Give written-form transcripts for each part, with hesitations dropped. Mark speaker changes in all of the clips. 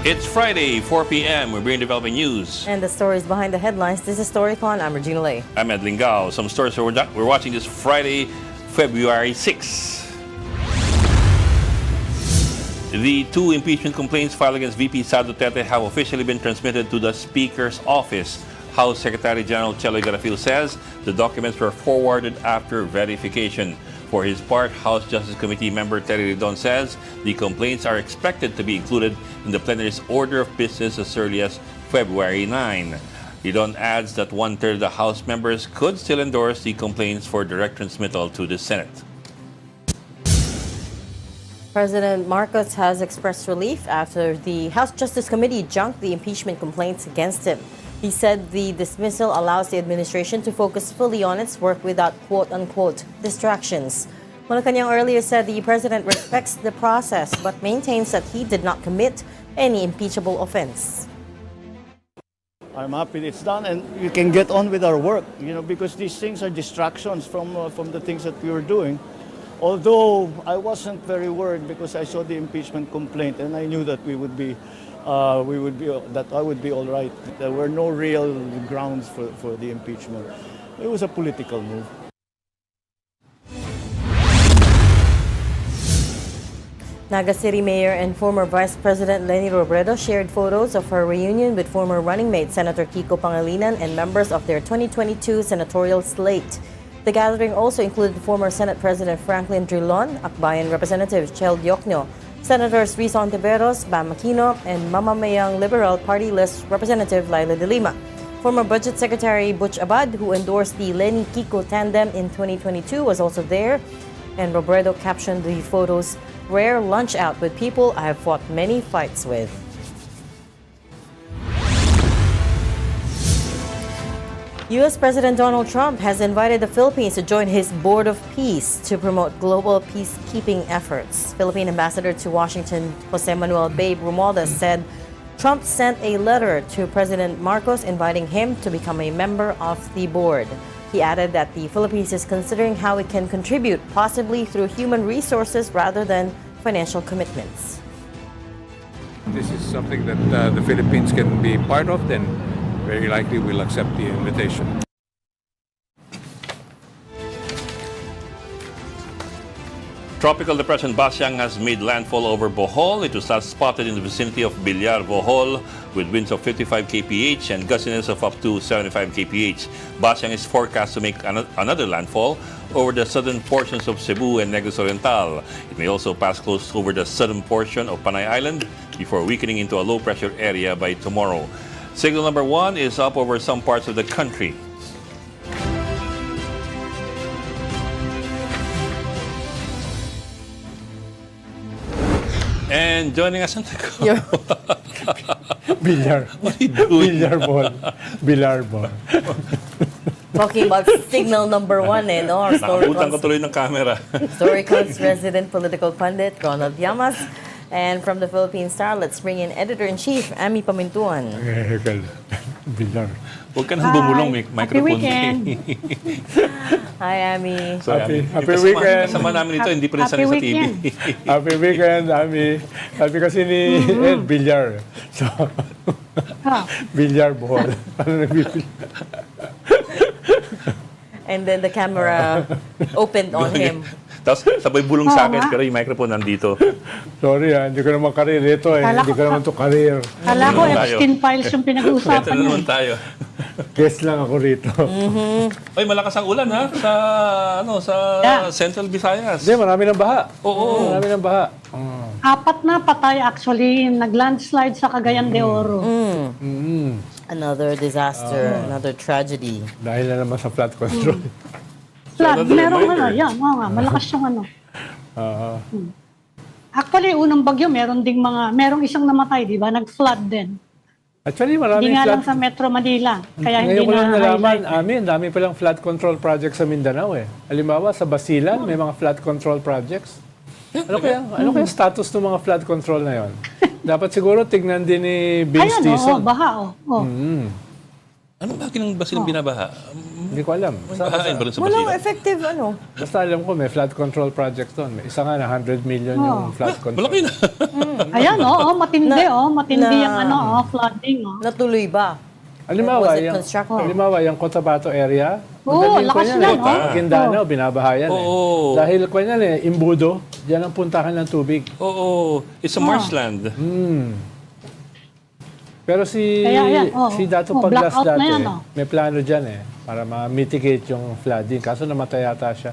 Speaker 1: It's Friday, 4 p.m. We're bringing developing news.
Speaker 2: And the stories behind the headlines. This is Storycon. I'm Regina Lay.
Speaker 1: I'm Ed Lingao. Some stories we're watching this Friday, February 6. The two impeachment complaints filed against VP Sara Duterte have officially been transmitted to the Speaker's office. House Secretary General Cheloy Garafil says the documents were forwarded after verification. For his part, House Justice Committee member Terry Rondain says the complaints are expected to be included in the plenary's order of business as early as February 9. Rondain adds that one-third of the House members could still endorse the complaints for direct transmittal to the Senate.
Speaker 2: President Marcos has expressed relief after the House Justice Committee junked the impeachment complaints against him. He said the dismissal allows the administration to focus fully on its work without quote-unquote distractions. Malacanang earlier said the president respects the process but maintains that he did not commit any impeachable offense.
Speaker 3: I'm happy it's done and we can get on with our work, because these things are distractions from the things that we were doing. Although I wasn't very worried because I saw the impeachment complaint and I knew that I would be all right. There were no real grounds for the impeachment. It was a political move.
Speaker 2: Naga City Mayor and former Vice President Leni Robredo shared photos of her reunion with former running mate Senator Kiko Pangilinan and members of their 2022 senatorial slate. The gathering also included former Senate President Franklin Drilon, Akbayan Representative Chel Diokno, Senators Risa Ontiveros, Bam Aquino, and Mamamayang Liberal Party List Representative Laila de Lima. Former Budget Secretary Butch Abad, who endorsed the Leni-Kiko tandem in 2022, was also there. And Robredo captioned the photos, "Rare lunch out with people I have fought many fights with." U.S. President Donald Trump has invited the Philippines to join his Board of Peace to promote global peacekeeping efforts. Philippine Ambassador to Washington, Jose Manuel Babe Romualdez, said Trump sent a letter to President Marcos inviting him to become a member of the board. He added that the Philippines is considering how it can contribute, possibly through human resources rather than financial commitments.
Speaker 4: This is something that the Philippines can be part of, then very likely we'll accept the invitation.
Speaker 1: Tropical Depression Basyang has made landfall over Bohol. It was last spotted in the vicinity of Bilyar, Bohol, with winds of 55 kph and gustiness of up to 75 kph. Basyang is forecast to make another landfall over the southern portions of Cebu and Negros Oriental. It may also pass close over the southern portion of Panay Island before weakening into a low-pressure area by tomorrow. Signal number 1 is up over some parts of the country. And joining us on the call.
Speaker 5: Bilyar.
Speaker 1: What are you doing?
Speaker 5: Bilyar ball.
Speaker 2: Talking about signal number 1, no? Our
Speaker 1: Nakabutan ko tuloy ng camera.
Speaker 2: Storycon's resident political pundit, Ronald Llamas. And from the Philippine Star, let's bring in Editor-in-Chief, Ami Pamintuan.
Speaker 5: Bilyar.
Speaker 1: Huwag ka nang bumulong, microphone.
Speaker 6: Happy weekend.
Speaker 2: Hi, Ami.
Speaker 5: Happy weekend.
Speaker 1: Kasama namin ito, hindi pa rin sanay sa TV.
Speaker 5: Happy weekend, Ami. Sabi kasi ni Ed, bilyar. So, bilyar ball. Ano nagbibilyar?
Speaker 2: And then the camera opened on him.
Speaker 1: Tapos sabay bulong sa akin, pero yung microphone nandito.
Speaker 5: Sorry hindi ko naman karir ito Hindi ko naman ito karir.
Speaker 6: Kala ko Epstein files yung pinag-uusapan
Speaker 1: Ito na naman tayo.
Speaker 5: Guest lang ako rito.
Speaker 1: Ay, malakas ang ulan ha sa Central Visayas.
Speaker 5: Hindi, marami ng baha.
Speaker 1: Oo.
Speaker 5: Marami ng baha.
Speaker 6: 4 na patay actually, nag-landslide sa Cagayan de Oro.
Speaker 2: Another disaster, another tragedy.
Speaker 5: Dahil na naman sa flood control.
Speaker 6: Flood, merong malakas yung Actually, unang bagyo, merong isang namatay, di ba? Nag-flood din.
Speaker 5: Actually,
Speaker 6: Hindi
Speaker 5: maraming
Speaker 6: nga
Speaker 5: flood.
Speaker 6: lang sa Metro Manila. Kaya hindi
Speaker 5: Ngayon ko lang nalaman,
Speaker 6: na-highlight.
Speaker 5: dami palang flood control projects sa Mindanao Halimbawa, sa Basilan, may mga flood control projects. Ano kaya status ng mga flood control na yon? Dapat siguro tignan din ni Vince
Speaker 6: Ayan,
Speaker 5: Tison.
Speaker 6: baha.
Speaker 1: Anong laki ng Basilan binabaha?
Speaker 5: Hindi ko alam.
Speaker 1: Ayun ba rin sa
Speaker 2: Walang
Speaker 1: Basilan?
Speaker 2: effective
Speaker 5: Basta alam ko, may flood control project doon. May isa nga na 100 million yung flood control.
Speaker 1: Malaki na.
Speaker 6: Ayan, matindi, matindi yung flooding,
Speaker 2: natuloy ba?
Speaker 5: Halimbawa,
Speaker 2: Was it constructed?
Speaker 5: yung Cotabato area,
Speaker 6: Oo,
Speaker 5: madaling
Speaker 6: lakas
Speaker 5: ko
Speaker 6: yan,
Speaker 5: Maguindanao, binabahayan
Speaker 1: Oo.
Speaker 5: Dahil ko imbudo, diyan ang puntahan ng tubig.
Speaker 1: Oo. It's a marshland.
Speaker 5: Pero si Dato Paglas
Speaker 6: blackout na
Speaker 5: dati,
Speaker 6: yan,
Speaker 5: may plano dyan para ma-mitigate yung flooding. Kaso namatay yata siya.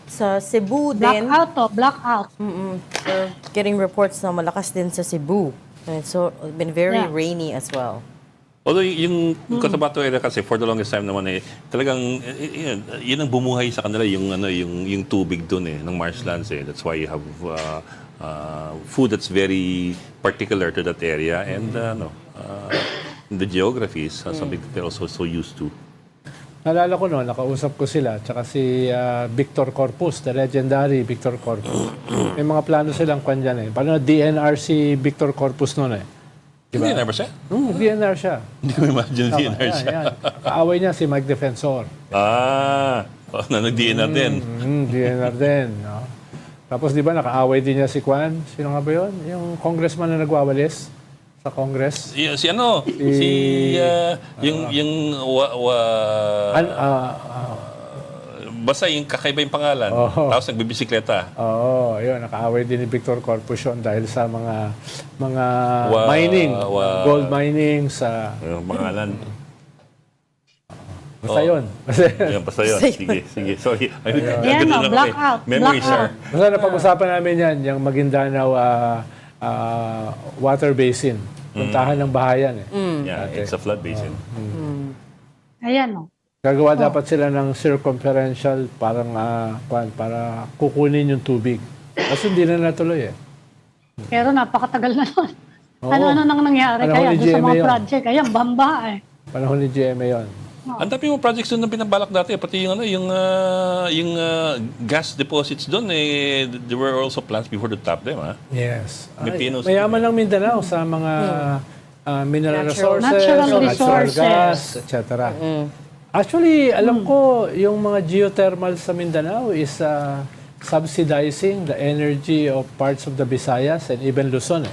Speaker 2: Sa Cebu din,
Speaker 6: Blackout.
Speaker 2: we're getting reports na malakas din sa Cebu. And so, it's been very rainy as well.
Speaker 1: Although yung Cotabato area kasi for the longest time naman talagang yun ang bumuhay sa kanila yung tubig doon ng marshlands That's why you have food that's very particular to that area and the geography is something that they're also so used to.
Speaker 5: Naalala ko nakausap ko sila, tsaka si Victor Corpus, the legendary Victor Corpus. May mga plano silang kwan dyan Paano DNR si Victor Corpus noon
Speaker 1: Diba? DNR ba siya?
Speaker 5: DNR siya.
Speaker 1: Hindi ko imagine DNR siya.
Speaker 5: Kaaway niya si Mike Defensor.
Speaker 1: Nag-DNR din.
Speaker 5: DNR din. No? Tapos di ba nakaaway din niya si Kwan? Sino nga ba yun? Yung congressman na nagwawalis sa Congress.
Speaker 1: Basta yung kakaiba yung pangalan. Tapos nagbibisikleta.
Speaker 5: Yun. Nakaaway din ni Victor Corpus yun dahil sa mga mining. Gold mining sa...
Speaker 1: Yung pangalan.
Speaker 5: Basta yun.
Speaker 1: Basta yun. Sige. Sorry.
Speaker 6: Blackout.
Speaker 1: Memory share.
Speaker 5: Basta napag-usapan namin yan, yung Maguindanao water basin. Puntahan ng bahayan
Speaker 1: Yeah, it's a flood basin.
Speaker 6: Ayan,
Speaker 5: Gagawa dapat sila ng circumferential para kukunin yung tubig. Kasi hindi na natuloy
Speaker 6: Pero napakatagal na nun. Ano nang nangyari
Speaker 5: Panahon
Speaker 6: kaya
Speaker 5: ni
Speaker 6: doon sa
Speaker 5: GMA
Speaker 6: mga
Speaker 5: yun.
Speaker 6: project? Ayan, bamba
Speaker 5: Panahon ni GMA yun.
Speaker 1: Ang dami mga projects doon na pinabalak dati, pati yung gas deposits doon there were also plans before to tap them,
Speaker 5: Yes.
Speaker 1: Mayaman
Speaker 5: lang Mindanao sa mga mineral resources,
Speaker 6: Natural
Speaker 5: natural
Speaker 6: resources.
Speaker 5: gas, etc. Actually, alam ko yung mga geothermal sa Mindanao is subsidizing the energy of parts of the Visayas and even Luzon.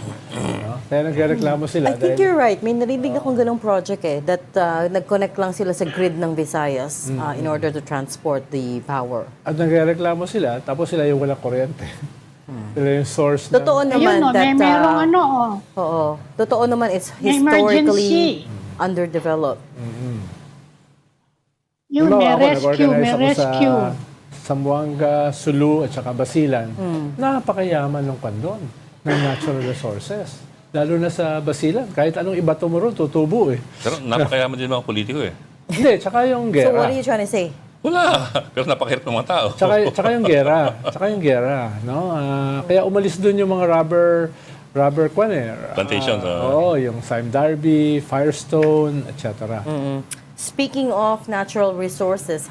Speaker 5: Kaya nagreklamo sila.
Speaker 2: I think you're right. May narinig akong ganong project that nag-connect lang sila sa grid ng Visayas in order to transport the power.
Speaker 5: At nagreklamo sila, tapos sila yung walang kuryente. Sila yung source ng...
Speaker 2: Totoo naman that...
Speaker 6: merong
Speaker 2: Oo. Totoo naman it's
Speaker 6: May
Speaker 2: historically
Speaker 6: emergency.
Speaker 2: underdeveloped.
Speaker 6: Yun, may rescue.
Speaker 5: Sa Zamboanga, Sulu, at saka Basilan. Napakayaman ng kandon ng natural resources. Lalo na sa Basilan, kahit anong ibato mo ron, tutubo
Speaker 1: Pero napakayaman din mga politiko
Speaker 5: Hindi, tsaka yung
Speaker 2: So
Speaker 5: gera.
Speaker 2: what are you trying to say?
Speaker 1: Wala. Pero napakahirap ng mga tao.
Speaker 5: Tsaka yung gera. No? Kaya umalis dun yung mga rubber
Speaker 1: Plantations.
Speaker 5: yung Sime Darby, Firestone, etc.
Speaker 2: Speaking of natural resources,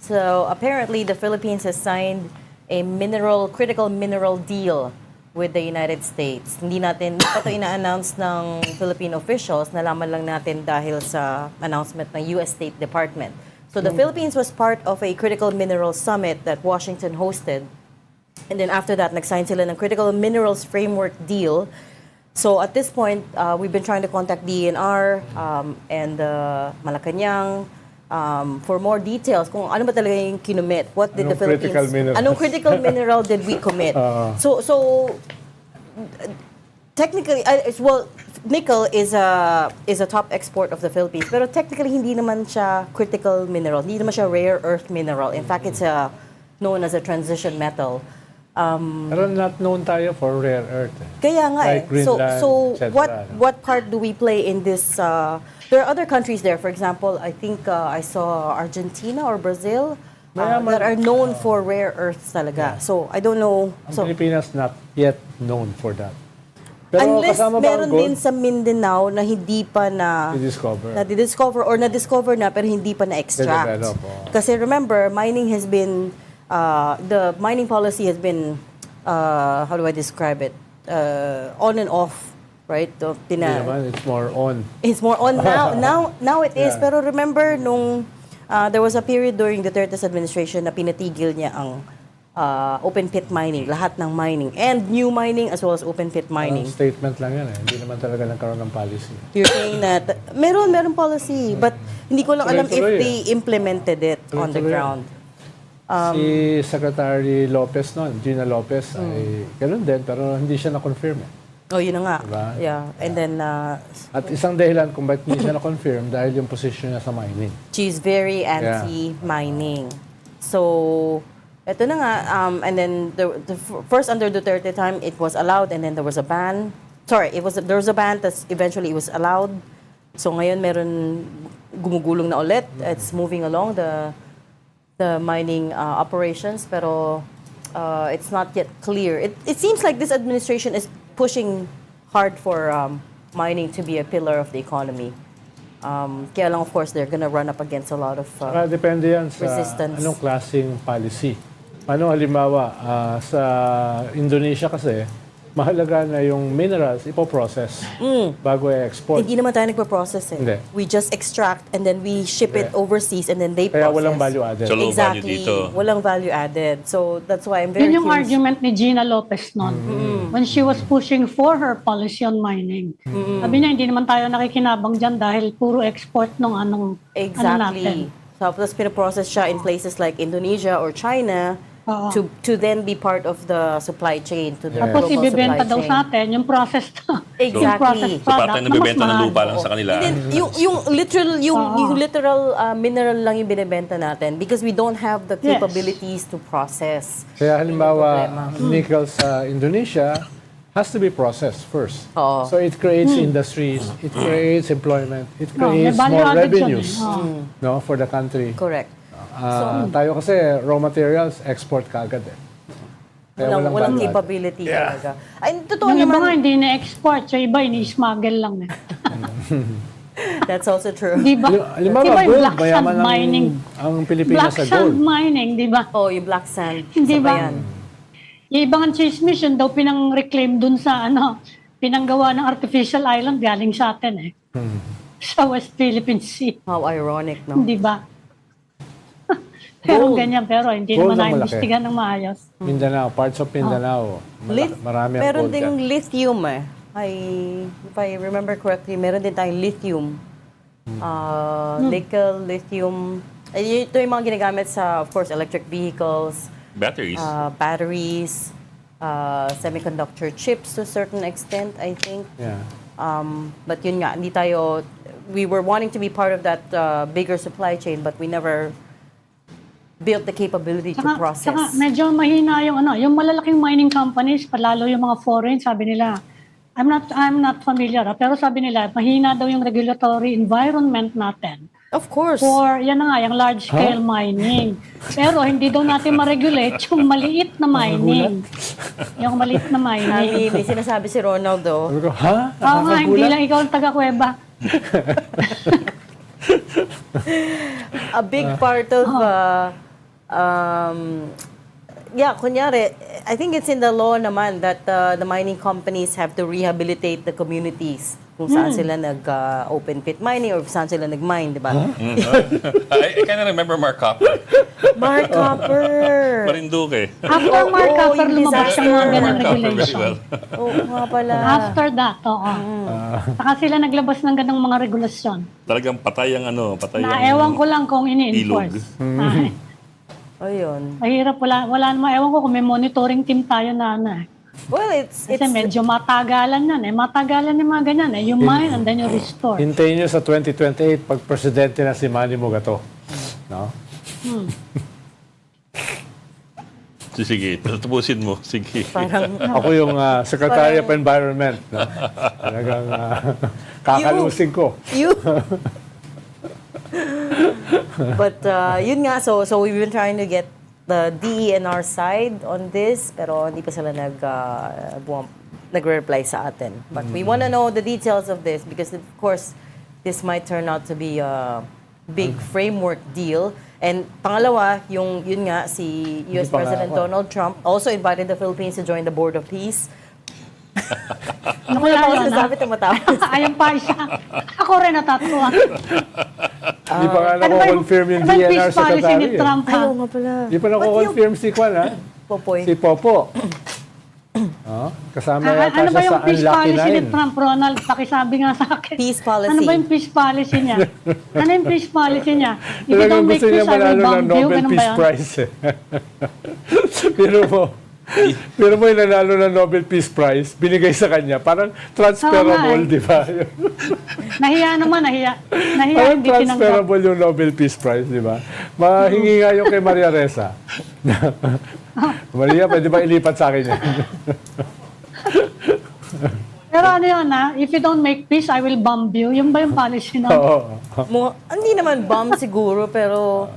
Speaker 2: so apparently the Philippines has signed a critical mineral deal with the United States. Hindi pa ito ina-announce ng Philippine officials, nalaman lang natin dahil sa announcement ng US State Department. So the Philippines was part of a critical mineral summit that Washington hosted. And then after that, nag-sign sila ng critical minerals framework deal. So at this point, we've been trying to contact DNR and Malacanang for more details kung ano ba talaga yung kinumit. What did the Philippines... Anong critical mineral did we commit? So technically, nickel is a top export of the Philippines. Pero technically, hindi naman siya critical mineral. Hindi naman siya rare earth mineral. In fact, it's known as a transition metal.
Speaker 5: Pero not known tayo for rare earth.
Speaker 2: Kaya nga
Speaker 5: like Greenland,
Speaker 2: So
Speaker 5: etc.,
Speaker 2: what part do we play in this? There are other countries there. For example, I think I saw Argentina or Brazil that are known for rare earths talaga. So I don't know.
Speaker 5: Ang Pilipinas not yet known for that. Pero
Speaker 2: unless
Speaker 5: kasama ba
Speaker 2: meron
Speaker 5: ang gold?
Speaker 2: din sa Mindanao na hindi pa na-discover na pero hindi pa na-extract. Kasi remember, mining has been the mining policy has been, how do I describe it? On and off, right?
Speaker 5: It's more on.
Speaker 2: It's more on now. Now it is. Pero remember nung There was a period during Duterte's administration na pinatigil niya ang open pit mining, lahat ng mining, and new mining as well as open pit mining.
Speaker 5: Parang statement lang yan eh. Hindi naman talaga nagkaroon ng policy.
Speaker 2: You're saying that meron policy, but hindi ko lang alam if
Speaker 5: Tuloy-tuloy
Speaker 2: they implemented it on the
Speaker 5: Tuloy-tuloy.
Speaker 2: ground.
Speaker 5: Si Secretary Lopez noon, Gina Lopez, ay ganun din, pero hindi siya na-confirm eh.
Speaker 2: Oh, yun na nga.
Speaker 5: Diba?
Speaker 2: Yeah. And then,
Speaker 5: At isang dahilan kung bakit hindi siya na-confirm dahil yung position niya sa mining.
Speaker 2: she's very anti-mining. So, eto na nga. And then, first under Duterte time, it was allowed, and then there was a ban. Sorry, there was a ban, tas eventually it was allowed. So, ngayon meron gumugulong na ulit. It's moving along, the mining operations, pero it's not yet clear. It seems like this administration is pushing hard for mining to be a pillar of the economy. Kaya lang, of course, they're gonna run up against a lot of
Speaker 5: Depende yan sa
Speaker 2: resistance.
Speaker 5: anong klaseng policy. Ano halimbawa, sa Indonesia kasi, mahalaga na yung minerals ipoprocess bago i-export.
Speaker 2: Hindi naman tayo nagpo-process eh.
Speaker 5: Hindi.
Speaker 2: We just extract and then we ship it overseas and then they
Speaker 5: Kaya
Speaker 2: process.
Speaker 5: walang value added.
Speaker 1: So, low value
Speaker 2: Exactly.
Speaker 1: dito.
Speaker 2: Walang value added. So that's why I'm very
Speaker 6: Yun yung
Speaker 2: curious.
Speaker 6: argument ni Gina Lopez noon. When she was pushing for her policy on mining. Sabi niya, hindi naman tayo nakikinabang dyan dahil puro export ng ano natin.
Speaker 2: Exactly. Tapos pinaprocess siya in places like Indonesia or China to then be part of the supply chain, to the
Speaker 6: Tapos
Speaker 2: global
Speaker 6: ibibenta
Speaker 2: supply
Speaker 6: daw
Speaker 2: chain.
Speaker 6: sa atin yung processed
Speaker 2: Exactly.
Speaker 6: yung processed
Speaker 1: So,
Speaker 6: product
Speaker 1: patay
Speaker 6: na
Speaker 1: na
Speaker 6: mas
Speaker 1: bibenta ng
Speaker 6: mahal.
Speaker 1: lupa lang sa kanila.
Speaker 2: And then, yung literal mineral lang yung binibenta natin because we don't have the
Speaker 6: Yes.
Speaker 2: capabilities to process.
Speaker 5: Kaya halimbawa,
Speaker 2: Problema.
Speaker 5: nickel sa Indonesia has to be processed first.
Speaker 2: Oo.
Speaker 5: So it creates industries, it creates employment, it
Speaker 6: may
Speaker 5: creates
Speaker 6: value
Speaker 5: more
Speaker 6: added
Speaker 5: revenues
Speaker 6: yun
Speaker 5: no, for the country.
Speaker 2: Correct.
Speaker 5: Tayo kasi raw materials, export ka agad eh. Kaya
Speaker 2: Walang
Speaker 5: value added.
Speaker 2: capability talaga. Ay, totoo
Speaker 6: Yung iba nga
Speaker 2: naman.
Speaker 6: hindi na-export, yung iba ini-smuggle lang eh.
Speaker 2: That's also true.
Speaker 6: Di ba?
Speaker 5: Halimbawa,
Speaker 6: Di ba yung
Speaker 5: gold,
Speaker 6: black
Speaker 5: mayaman
Speaker 6: sand mining?
Speaker 5: ang Pilipinas
Speaker 6: Black
Speaker 5: sa
Speaker 6: sand
Speaker 5: gold.
Speaker 6: mining, di ba?
Speaker 2: Oh, yung black sand.
Speaker 6: Hindi
Speaker 2: Isa pa
Speaker 6: ba?
Speaker 2: yan.
Speaker 6: Yung ibang chismis yun daw pinang-reclaim dun sa pinanggawa ng artificial island galing sa atin eh. Sa West Philippine Sea.
Speaker 2: How ironic, no?
Speaker 6: Di ba? Pero
Speaker 2: Gold.
Speaker 6: ganyan, pero hindi
Speaker 5: Gold
Speaker 6: naman
Speaker 5: ang malaki.
Speaker 6: na-imbestigan ng maayos.
Speaker 5: Mindanao, parts of Mindanao. Marami ang
Speaker 2: Meron
Speaker 5: gold
Speaker 2: ding
Speaker 5: dyan.
Speaker 2: lithium eh. If I remember correctly, meron din tayong lithium. Nickel, lithium. Ito yung mga ginagamit sa, of course, electric vehicles,
Speaker 1: Batteries.
Speaker 2: batteries, semiconductor chips to a certain extent, I think.
Speaker 5: Yeah.
Speaker 2: But yun nga, we were wanting to be part of that bigger supply chain, but we never built the capability to process.
Speaker 6: Saka medyo mahina yung malalaking mining companies, palalo yung mga foreign, sabi nila, I'm not familiar, pero sabi nila, mahina daw yung regulatory environment natin.
Speaker 2: Of course.
Speaker 6: For, yan na nga, yung large-scale mining. Pero hindi daw natin ma-regulate yung maliit na mining. Yung maliit na mining.
Speaker 2: May sinasabi si Ronaldo.
Speaker 5: Sabi ko, ha?
Speaker 6: Oo nga, hindi
Speaker 5: Nakakagulat.
Speaker 6: lang ikaw ang taga-kuweba.
Speaker 2: A big part of kunyari, I think it's in the law naman that the mining companies have to rehabilitate the communities kung saan sila nag-open pit mining or saan sila nag-mine, di ba?
Speaker 1: I kind of remember Mark Copper.
Speaker 2: Mark Copper!
Speaker 1: Marinduque.
Speaker 6: After Mark Copper,
Speaker 2: yung
Speaker 6: lumabas yung mga
Speaker 2: disaster.
Speaker 6: ganang
Speaker 1: Mark Copper very
Speaker 6: regulation.
Speaker 1: well.
Speaker 2: Oo nga pala.
Speaker 6: After that, oo. Saka sila naglabas ng ganang mga regulasyon.
Speaker 1: Talagang patay ang patay
Speaker 6: Na
Speaker 1: ang
Speaker 6: ewan ko lang kung ini-enforce. Ay,
Speaker 2: Ayun.
Speaker 6: mahirap, wala naman, ewan ko kung may monitoring team tayo na
Speaker 2: Well, it's
Speaker 6: Kasi medyo matagalan yan eh. Matagalan yung mga ganyan eh. You mine and then you restore.
Speaker 5: Hintayin nyo sa 2028 pag presidente na si Manny Mugato. No?
Speaker 1: Sige, tapusin mo. Sige.
Speaker 2: parang,
Speaker 5: Ako yung Secretary of Environment. No? Talagang kakalusing ko.
Speaker 2: But yun nga, so we've been trying to get the DENR side on this, pero hindi pa sila nag-reply sa atin. But we want to know the details of this because, of course, this might turn out to be a big framework deal. And pangalawa, yun nga, si US
Speaker 5: pa nga
Speaker 2: President
Speaker 5: ako.
Speaker 2: Donald Trump also invited the Philippines to join the Board of Peace.
Speaker 6: Ano kaya
Speaker 2: Ako
Speaker 6: yun, ha?
Speaker 2: sinasabi, tumatawa.
Speaker 6: Ayan pa isa. Ako rin natatawa.
Speaker 5: Hindi pa nga
Speaker 6: Ano ba
Speaker 5: nako-confirm yung
Speaker 6: ano ba
Speaker 5: DNR
Speaker 6: peace policy
Speaker 5: secretary.
Speaker 6: ni Trump, ha?
Speaker 2: Ayaw nga pala.
Speaker 5: Hindi pa nako-confirm si Kwan, ha?
Speaker 2: Popoy.
Speaker 5: Si Popo. Kasama yata
Speaker 6: Ano ba
Speaker 5: siya
Speaker 6: yung
Speaker 5: sa
Speaker 6: peace
Speaker 5: Unlucky
Speaker 6: policy ni
Speaker 5: Nine.
Speaker 6: Trump, Ronald? Pakisabi nga sa akin.
Speaker 2: Peace policy.
Speaker 6: Ano ba yung peace policy niya? Ano yung peace policy niya? If you
Speaker 5: Talagang
Speaker 6: don't make
Speaker 5: gusto niya
Speaker 6: peace, I will
Speaker 5: manalo ng
Speaker 6: bomb you.
Speaker 5: Nobel
Speaker 6: Ganun ba
Speaker 5: Peace
Speaker 6: yun?
Speaker 5: Prize. Pero mo yung nanalo ng Nobel Peace Prize, binigay sa kanya, parang transferable,
Speaker 6: Oo nga,
Speaker 5: di ba?
Speaker 6: Nahiya naman, nahiya. Nahiya,
Speaker 5: Parang
Speaker 6: hindi tinanggap.
Speaker 5: transferable yung Nobel Peace Prize, di ba? Mahingi nga yung kay Maria Ressa. Maria, pwede ba ilipat sa akin yan?
Speaker 6: Pero ano yun, ha? If you don't make peace, I will bomb you. Yung ba yung policy na?
Speaker 5: Oo.
Speaker 2: Hindi naman bomb siguro, pero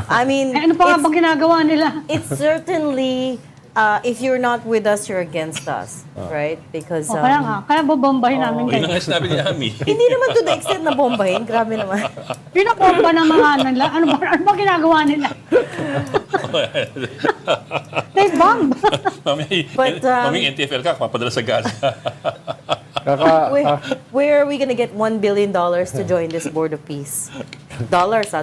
Speaker 2: I mean,
Speaker 6: Eh, ano pa nga bang ginagawa nila?
Speaker 2: it's certainly if you're not with us, you're against us, right? Because
Speaker 6: O, kaya nga, kaya bobombahin namin
Speaker 1: Yun
Speaker 6: kayo.
Speaker 1: ang sinabi ni Ami.
Speaker 2: hindi naman to the extent na bombahin. Grabe naman.
Speaker 6: Pinapomba ng mga nila. Ano ba ginagawa nila? They bomb.
Speaker 2: But,
Speaker 1: Maming NTFL ka, mapadala sa Gaza.
Speaker 2: Where are we gonna get $1 billion to join this Board of Peace? Dollars.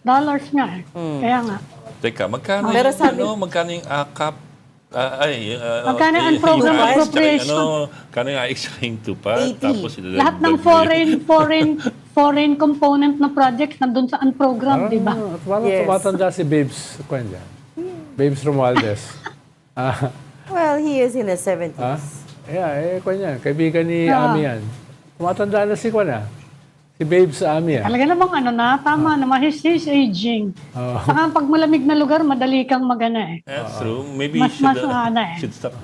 Speaker 6: Dollars nga eh. Kaya nga.
Speaker 1: Teka, magkano
Speaker 2: Pero
Speaker 1: yung,
Speaker 2: sabi-
Speaker 1: magkano yung AKAP?
Speaker 6: Magkano yung program
Speaker 1: yung
Speaker 6: appropriation?
Speaker 1: Kano yung extra-ing tupad?
Speaker 2: 80.
Speaker 1: Tapos,
Speaker 6: Lahat ng foreign component na projects nandun sa program, di ba?
Speaker 5: Parang
Speaker 2: Yes.
Speaker 5: tumatanda si Babes, kwan dyan. Babes Romualdez.
Speaker 2: Well, he is in his 70s.
Speaker 5: Kwan yan. Kaibigan ni
Speaker 6: Ah.
Speaker 5: Ami yan. Tumatanda na si Kwan, si Babes sa Ami yan.
Speaker 6: Talaga namang tama naman, he's aging. Saka pag malamig na lugar, madali kang magana eh.
Speaker 1: That's true. Maybe
Speaker 6: Mas
Speaker 1: we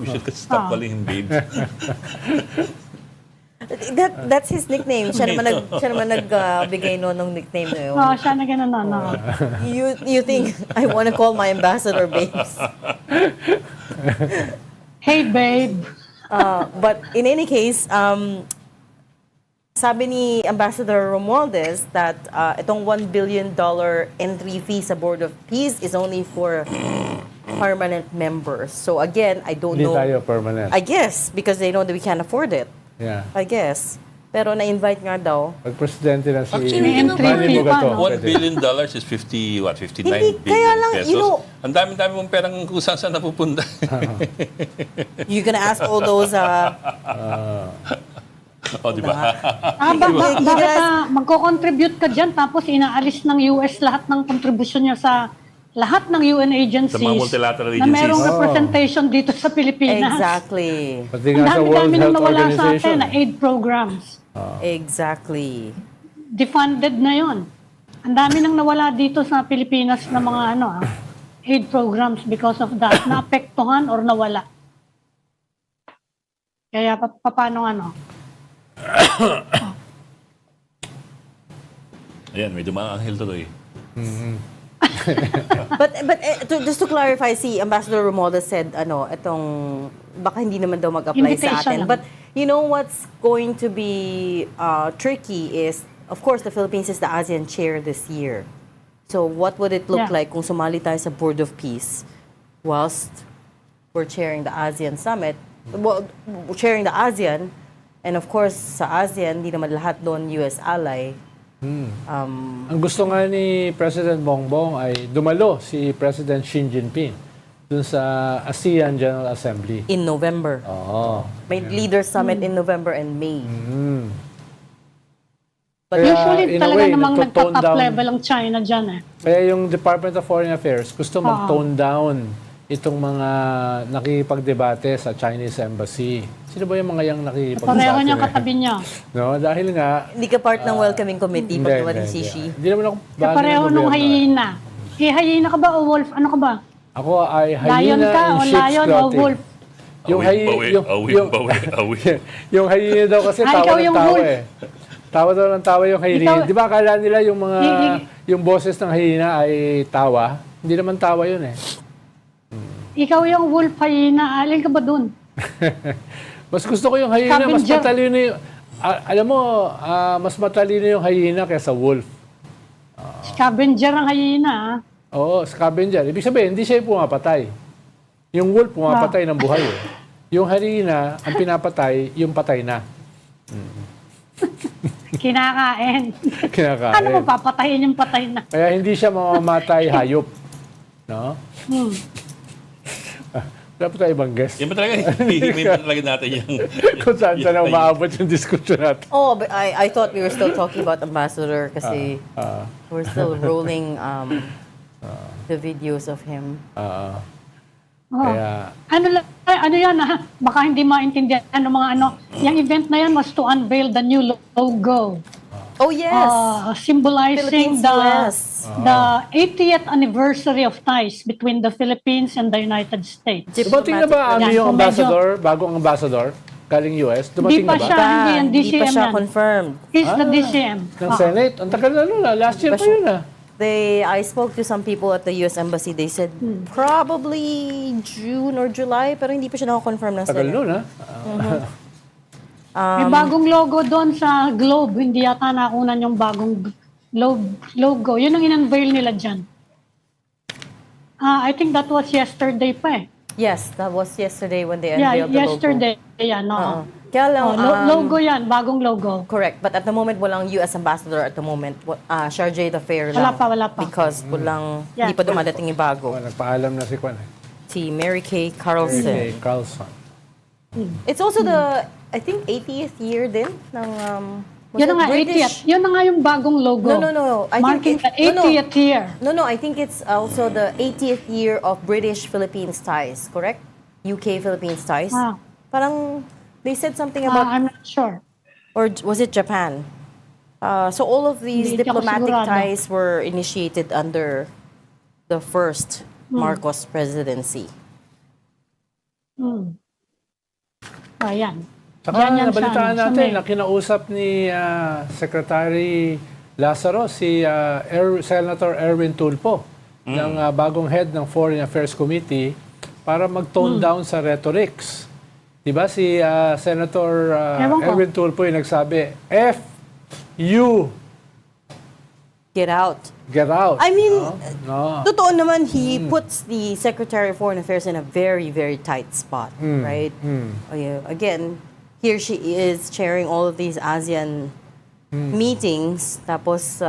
Speaker 1: should stop calling him Babes.
Speaker 2: That's his nickname. Siya naman nagbigay nung nickname na yun.
Speaker 6: Siya na ganun na.
Speaker 2: You think I want to call my ambassador Babes?
Speaker 6: Hey, babe.
Speaker 2: But in any case, sabi ni Ambassador Romualdez that itong $1 billion entry fee sa Board of Peace is only for permanent members. So again, I don't
Speaker 5: Hindi
Speaker 2: know.
Speaker 5: tayo permanent.
Speaker 2: I guess because they know that we can't afford it.
Speaker 5: Yeah.
Speaker 2: I guess. Pero na-invite nga daw.
Speaker 5: Pag presidente na si
Speaker 1: Actually,
Speaker 6: Manny
Speaker 5: Bogato.
Speaker 6: pa, no?
Speaker 1: $1 billion is 59
Speaker 2: Hindi,
Speaker 1: billion
Speaker 2: kaya lang,
Speaker 1: pesos.
Speaker 2: you know-
Speaker 1: Ang dami-dami mong perang kung saan napupunta.
Speaker 2: You gonna ask all those
Speaker 1: O, di ba?
Speaker 6: Bakit magko-contribute ka dyan tapos inaalis ng US lahat ng kontribusyon niya sa lahat ng UN agencies
Speaker 1: Sa mga multilateral
Speaker 6: na merong
Speaker 1: agencies.
Speaker 6: representation dito sa Pilipinas.
Speaker 2: Exactly.
Speaker 5: Pati
Speaker 6: Ang
Speaker 5: nga sa World
Speaker 6: dami-dami nang
Speaker 5: Health
Speaker 6: nawala sa
Speaker 5: Organization.
Speaker 6: atin na aid programs.
Speaker 2: Exactly.
Speaker 6: Defunded na yon. Ang dami nang nawala dito sa Pilipinas na mga aid programs because of that. Naapektuhan or nawala. Kaya paano
Speaker 1: Ayan, may dumaan anghel tuloy.
Speaker 2: But just to clarify, si Ambassador Romualdez said, itong, baka hindi naman daw mag-apply sa
Speaker 6: Invitation
Speaker 2: atin.
Speaker 6: lang.
Speaker 2: But you know what's going to be tricky is, of course, the Philippines is the ASEAN chair this year. So what would it look
Speaker 6: Yeah.
Speaker 2: like kung sumali tayo sa Board of Peace whilst we're chairing the ASEAN Summit? Well, chairing the ASEAN, and of course, sa ASEAN, hindi naman lahat doon US ally.
Speaker 5: Ang gusto nga ni President Bongbong ay dumalo si President Xi Jinping dun sa ASEAN General Assembly.
Speaker 2: In November.
Speaker 5: Oo.
Speaker 2: May Leaders Summit in November and May. But
Speaker 5: Kaya,
Speaker 6: Usually
Speaker 5: in a
Speaker 6: talaga
Speaker 5: way,
Speaker 6: namang
Speaker 5: nagto-tone
Speaker 6: nagta-top
Speaker 5: down.
Speaker 6: level ang China dyan eh.
Speaker 5: Kaya yung Department of Foreign Affairs gusto mag-tone down itong mga nakikipagdebate sa Chinese Embassy. Sino ba yung mga yung nakikipagdebate?
Speaker 6: Pareho niyang katabi niya.
Speaker 5: No, dahil nga,
Speaker 2: Hindi ka part ng welcoming committee pag dumating si Xi.
Speaker 5: Hindi naman ako bagay
Speaker 6: Pareho
Speaker 5: ng
Speaker 6: nung
Speaker 5: gobyerno.
Speaker 6: hyena. Hyena ka ba o wolf? Ano ka ba?
Speaker 5: Ako ay
Speaker 6: Lion
Speaker 5: hyena
Speaker 6: ka
Speaker 5: in
Speaker 6: o
Speaker 5: sheep's
Speaker 6: lion o
Speaker 5: clothing.
Speaker 6: wolf?
Speaker 5: Yung yung hyena daw kasi
Speaker 6: Ah,
Speaker 5: tawa
Speaker 6: ikaw
Speaker 5: ng
Speaker 6: yung
Speaker 5: tawa
Speaker 6: wolf.
Speaker 5: eh. Tawa daw ng tawa yung hyena.
Speaker 6: Ikaw-
Speaker 5: Di ba akala nila yung mga yung boses ng hyena ay tawa? Hindi naman tawa yun eh.
Speaker 6: Ikaw yung wolf hyena. Alin ka ba dun?
Speaker 5: Mas gusto ko yung hyena, mas
Speaker 6: Scavenger.
Speaker 5: matalino yung... alam mo, mas matalino yung hyena kaysa wolf.
Speaker 6: Scavenger ang hyena.
Speaker 5: Oo, scavenger. Ibig sabihin, hindi siya yung pumapatay. Yung wolf pumapatay ng buhay eh. Yung hyena, ang pinapatay, yung patay na.
Speaker 6: Kinakain.
Speaker 5: Kinakain.
Speaker 6: Ano mo, papatayin yung patay na.
Speaker 5: Kaya hindi siya mamamatay hayop. No? Wala pa tayo ibang guest.
Speaker 1: Yan ba talaga? Hihimim pa talaga natin yung...
Speaker 5: Kung saan saan umaabot yung discussion natin.
Speaker 2: Oh, but I thought we were still talking about Ambassador kasi we're still rolling the videos of him.
Speaker 5: Kaya,
Speaker 6: Ano yan ha? Baka hindi maintindihan ng mga ano. Yung event na yan was to unveil the new logo.
Speaker 2: Oh, yes.
Speaker 6: Symbolizing
Speaker 2: Philippines,
Speaker 6: the 80th anniversary of ties between the Philippines and the United States.
Speaker 5: dumating na ba
Speaker 6: Yan,
Speaker 5: yung
Speaker 6: kung medyo-
Speaker 5: ambassador, bagong ambassador, galing US?
Speaker 6: Hindi
Speaker 5: Dumating
Speaker 6: pa
Speaker 5: na ba?
Speaker 6: siya, hindi yan,
Speaker 2: Hindi pa
Speaker 6: DCM
Speaker 2: siya
Speaker 6: yan.
Speaker 2: confirmed.
Speaker 6: He's the DCM.
Speaker 5: Ng Senate? Ang tagal na nun. Last year pa yun
Speaker 2: I spoke to some people at the US Embassy. They said probably June or July, pero hindi pa siya nakakonfirm ng
Speaker 5: Tagal
Speaker 2: Senate.
Speaker 5: nun
Speaker 6: May bagong logo doon sa Globe. Hindi yata nakunan yung bagong logo. Yun ang in-unveil nila dyan. I think that was yesterday pa eh.
Speaker 2: Yes, that was yesterday when they
Speaker 6: Yeah,
Speaker 2: unveiled the logo.
Speaker 6: yesterday. Yan, no.
Speaker 2: Kaya lang,
Speaker 6: Logo yan, bagong logo.
Speaker 2: correct. But at the moment, walang US Ambassador at the moment. Sharjah the Fair
Speaker 6: Wala
Speaker 2: lang.
Speaker 6: pa.
Speaker 2: Because walang,
Speaker 6: Yeah.
Speaker 2: hindi pa dumadating yung bago.
Speaker 5: Nagpaalam na si Kwan.
Speaker 2: Si Mary Kay Carlson.
Speaker 5: Kay Carlson.
Speaker 2: It's also the, I think, 80th year din ng was
Speaker 6: Yun na
Speaker 2: it
Speaker 6: nga,
Speaker 2: British?
Speaker 6: 80th. Yun na nga yung bagong logo.
Speaker 2: No. I
Speaker 6: Marking
Speaker 2: think
Speaker 6: the 80th year.
Speaker 2: No, I think it's also the 80th year of British-Philippines ties, correct? UK-Philippines ties. Parang they said something about,
Speaker 6: I'm not sure.
Speaker 2: or was it Japan? So all of these
Speaker 6: Hindi ako
Speaker 2: diplomatic
Speaker 6: sigurado.
Speaker 2: ties were initiated under the first Marcos presidency.
Speaker 6: Ayan.
Speaker 5: Saka
Speaker 6: Yan
Speaker 5: nabalitaan
Speaker 6: sa
Speaker 5: natin
Speaker 6: may-
Speaker 5: na kinausap ni Secretary Lazaro si Senator Erwin Tulfo ng bagong head ng Foreign Affairs Committee para mag-tone down sa rhetorics. Diba si Senator
Speaker 6: Ewan ko.
Speaker 5: Erwin Tulfo yung nagsabi, F, you,
Speaker 2: Get out.
Speaker 5: get out.
Speaker 2: I mean,
Speaker 5: No.
Speaker 2: totoo naman, he puts the Secretary of Foreign Affairs in a very, very tight spot, right? Again, here she is chairing all of these ASEAN meetings. Tapos,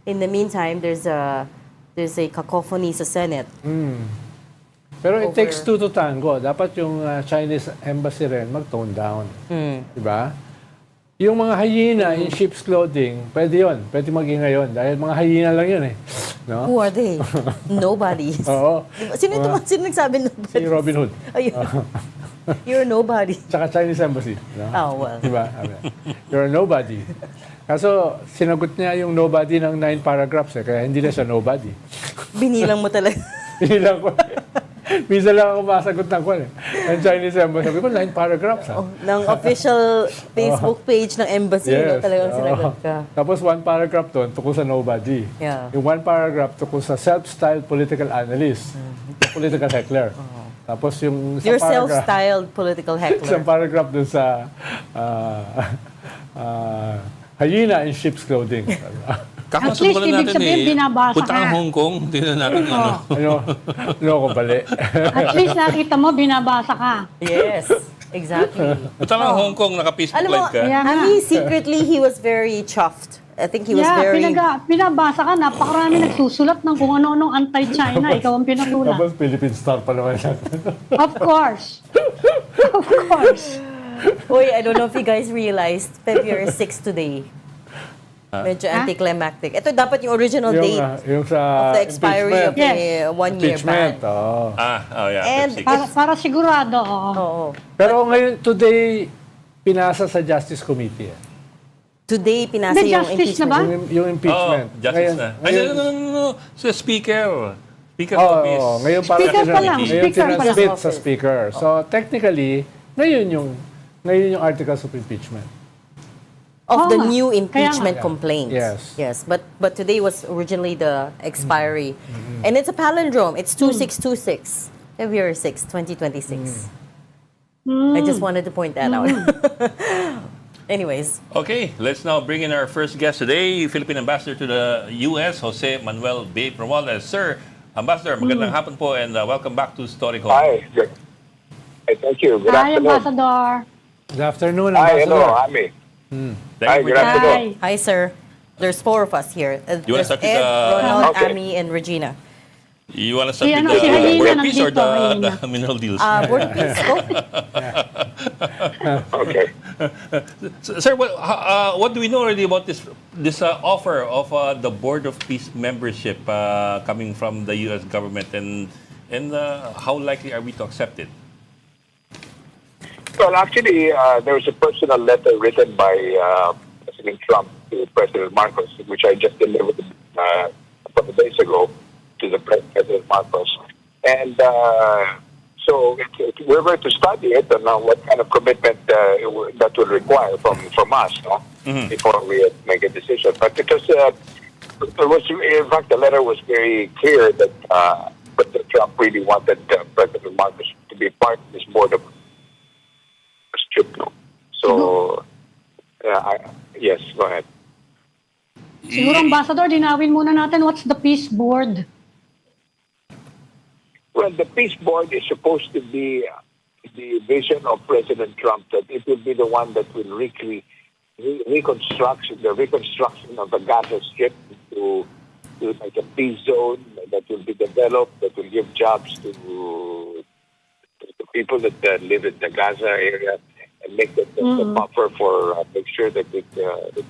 Speaker 2: in the meantime, there's a cacophony sa Senate.
Speaker 5: Pero it
Speaker 2: over-
Speaker 5: takes two to tango. Dapat yung Chinese embassy rin mag-tone down. Diba? Yung mga hyena in sheep's clothing, pwede yun. Pwede mag-ingay yun. Dahil mga hyena lang yun eh. No?
Speaker 2: Who are they? Nobodies.
Speaker 5: Oo.
Speaker 2: Sino nagsabi nobody?
Speaker 5: Si Robin Hood.
Speaker 2: Ayun. You're a nobody.
Speaker 5: Tsaka Chinese embassy. No?
Speaker 2: Oh, well.
Speaker 5: Diba? You're a nobody. Kaso, sinagot niya yung nobody ng 9 paragraphs eh. Kaya hindi na siya nobody.
Speaker 2: Binilang mo talaga.
Speaker 5: Binilang ko. Minsan lang ako masagot ng kwan eh. Ang Chinese embassy. Sabi ko, 9 paragraphs ha.
Speaker 2: Ng official Facebook page ng embassy, no? Talagang sinagot ka.
Speaker 5: Tapos 1 paragraph doon tungkol sa nobody.
Speaker 2: Yeah.
Speaker 5: Yung 1 paragraph tungkol sa self-styled political analyst. Political heckler. Tapos yung
Speaker 2: Your
Speaker 5: isang paragraph,
Speaker 2: self-styled political heckler.
Speaker 5: isang paragraph doon sa hyena in sheep's clothing.
Speaker 6: At least, ibig sabihin, binabasa
Speaker 1: Punta kang
Speaker 6: ka.
Speaker 1: Hong Kong, tingnan natin ano.
Speaker 5: ano ko bali.
Speaker 6: At least nakita mo, binabasa ka.
Speaker 2: Yes, exactly.
Speaker 1: Punta kang Hong Kong, naka-Facebook
Speaker 2: Alam mo,
Speaker 1: live ka.
Speaker 6: Yeah.
Speaker 2: I mean, secretly, he was very chuffed. I think he was very...
Speaker 6: Binabasa ka. Napakarami nagsusulat ng kung ano-anong anti-China. Ikaw ang pinatulan.
Speaker 5: Tapos Philippine Star pa naman siya.
Speaker 6: Of course. Of course.
Speaker 2: Uy, I don't know if you guys realized, February 6 today. Medyo anticlimactic. Ito dapat yung original date
Speaker 5: yung sa
Speaker 2: of the expiry of
Speaker 5: impeachment.
Speaker 2: the one-year ban.
Speaker 5: Impeachment, oo.
Speaker 1: Oh yeah.
Speaker 2: And
Speaker 1: Feb 6.
Speaker 6: Para sigurado, oo.
Speaker 2: Oo.
Speaker 5: Pero ngayon, today, pinasa sa Justice Committee.
Speaker 2: Today, pinasa
Speaker 6: May
Speaker 2: yung
Speaker 6: justice na
Speaker 2: impeachment.
Speaker 6: ba?
Speaker 5: Yung impeachment.
Speaker 1: Justice na. Ay, no. Sa speaker. Speaker of office.
Speaker 5: Ngayon para
Speaker 6: Speaker pa lang.
Speaker 5: ngayon
Speaker 6: Speaker pa lang.
Speaker 5: tinransmit sa speaker. So technically, ngayon yung articles of impeachment.
Speaker 2: Of the
Speaker 6: Oo nga.
Speaker 2: new
Speaker 6: Kaya
Speaker 2: impeachment
Speaker 5: nga.
Speaker 2: complaints.
Speaker 5: Yes.
Speaker 2: But today was originally the expiry. And it's a palindrome. It's 2626. February 6, 2026. I just wanted to point that out. Anyways.
Speaker 1: Okay, let's now bring in our first guest today, Philippine Ambassador to the U.S., Jose Manuel B. Romualdez. Sir, Ambassador, magandang hapon po and welcome back to Storycon.
Speaker 7: Hi. Hey, thank you. Good
Speaker 6: Hi,
Speaker 7: afternoon.
Speaker 6: Ambassador.
Speaker 5: Good afternoon,
Speaker 7: Hi,
Speaker 5: Ambassador.
Speaker 7: hello, Ami.
Speaker 1: Thank you
Speaker 7: Good
Speaker 1: for
Speaker 7: afternoon.
Speaker 6: Hi.
Speaker 2: Hi, sir. There's four of us here.
Speaker 1: You wanna
Speaker 2: There's
Speaker 1: start with
Speaker 2: Ed, Ronald,
Speaker 7: Okay.
Speaker 2: Ami, and Regina.
Speaker 1: You want to start
Speaker 6: Si,
Speaker 1: with
Speaker 6: ano, si
Speaker 1: the
Speaker 6: Hyena
Speaker 1: Board of Peace or
Speaker 6: nandito, Hyena.
Speaker 1: the mineral deals?
Speaker 2: Board of Peace, go.
Speaker 7: Okay.
Speaker 1: Sir, what do we know already about this offer of the Board of Peace membership coming from the U.S. government, and how likely are we to accept it?
Speaker 7: Well, actually, there was a personal letter written by President Trump to President Marcos, which I just delivered a couple of days ago to the President Marcos. And so we're going to study it and what kind of commitment that will require from us before we make a decision. But because it was, in fact, the letter was very clear that President Trump really wanted President Marcos to be part of this board of So, yes, go ahead.
Speaker 6: Siguro, Ambassador, dinawin muna natin what's the peace board.
Speaker 7: Well, the peace board is supposed to be the vision of President Trump that it will be the one that will reconstruct of the Gaza Strip to like a peace zone that will be developed, that will give jobs to the people that live in the Gaza area, and make the buffer for make sure that it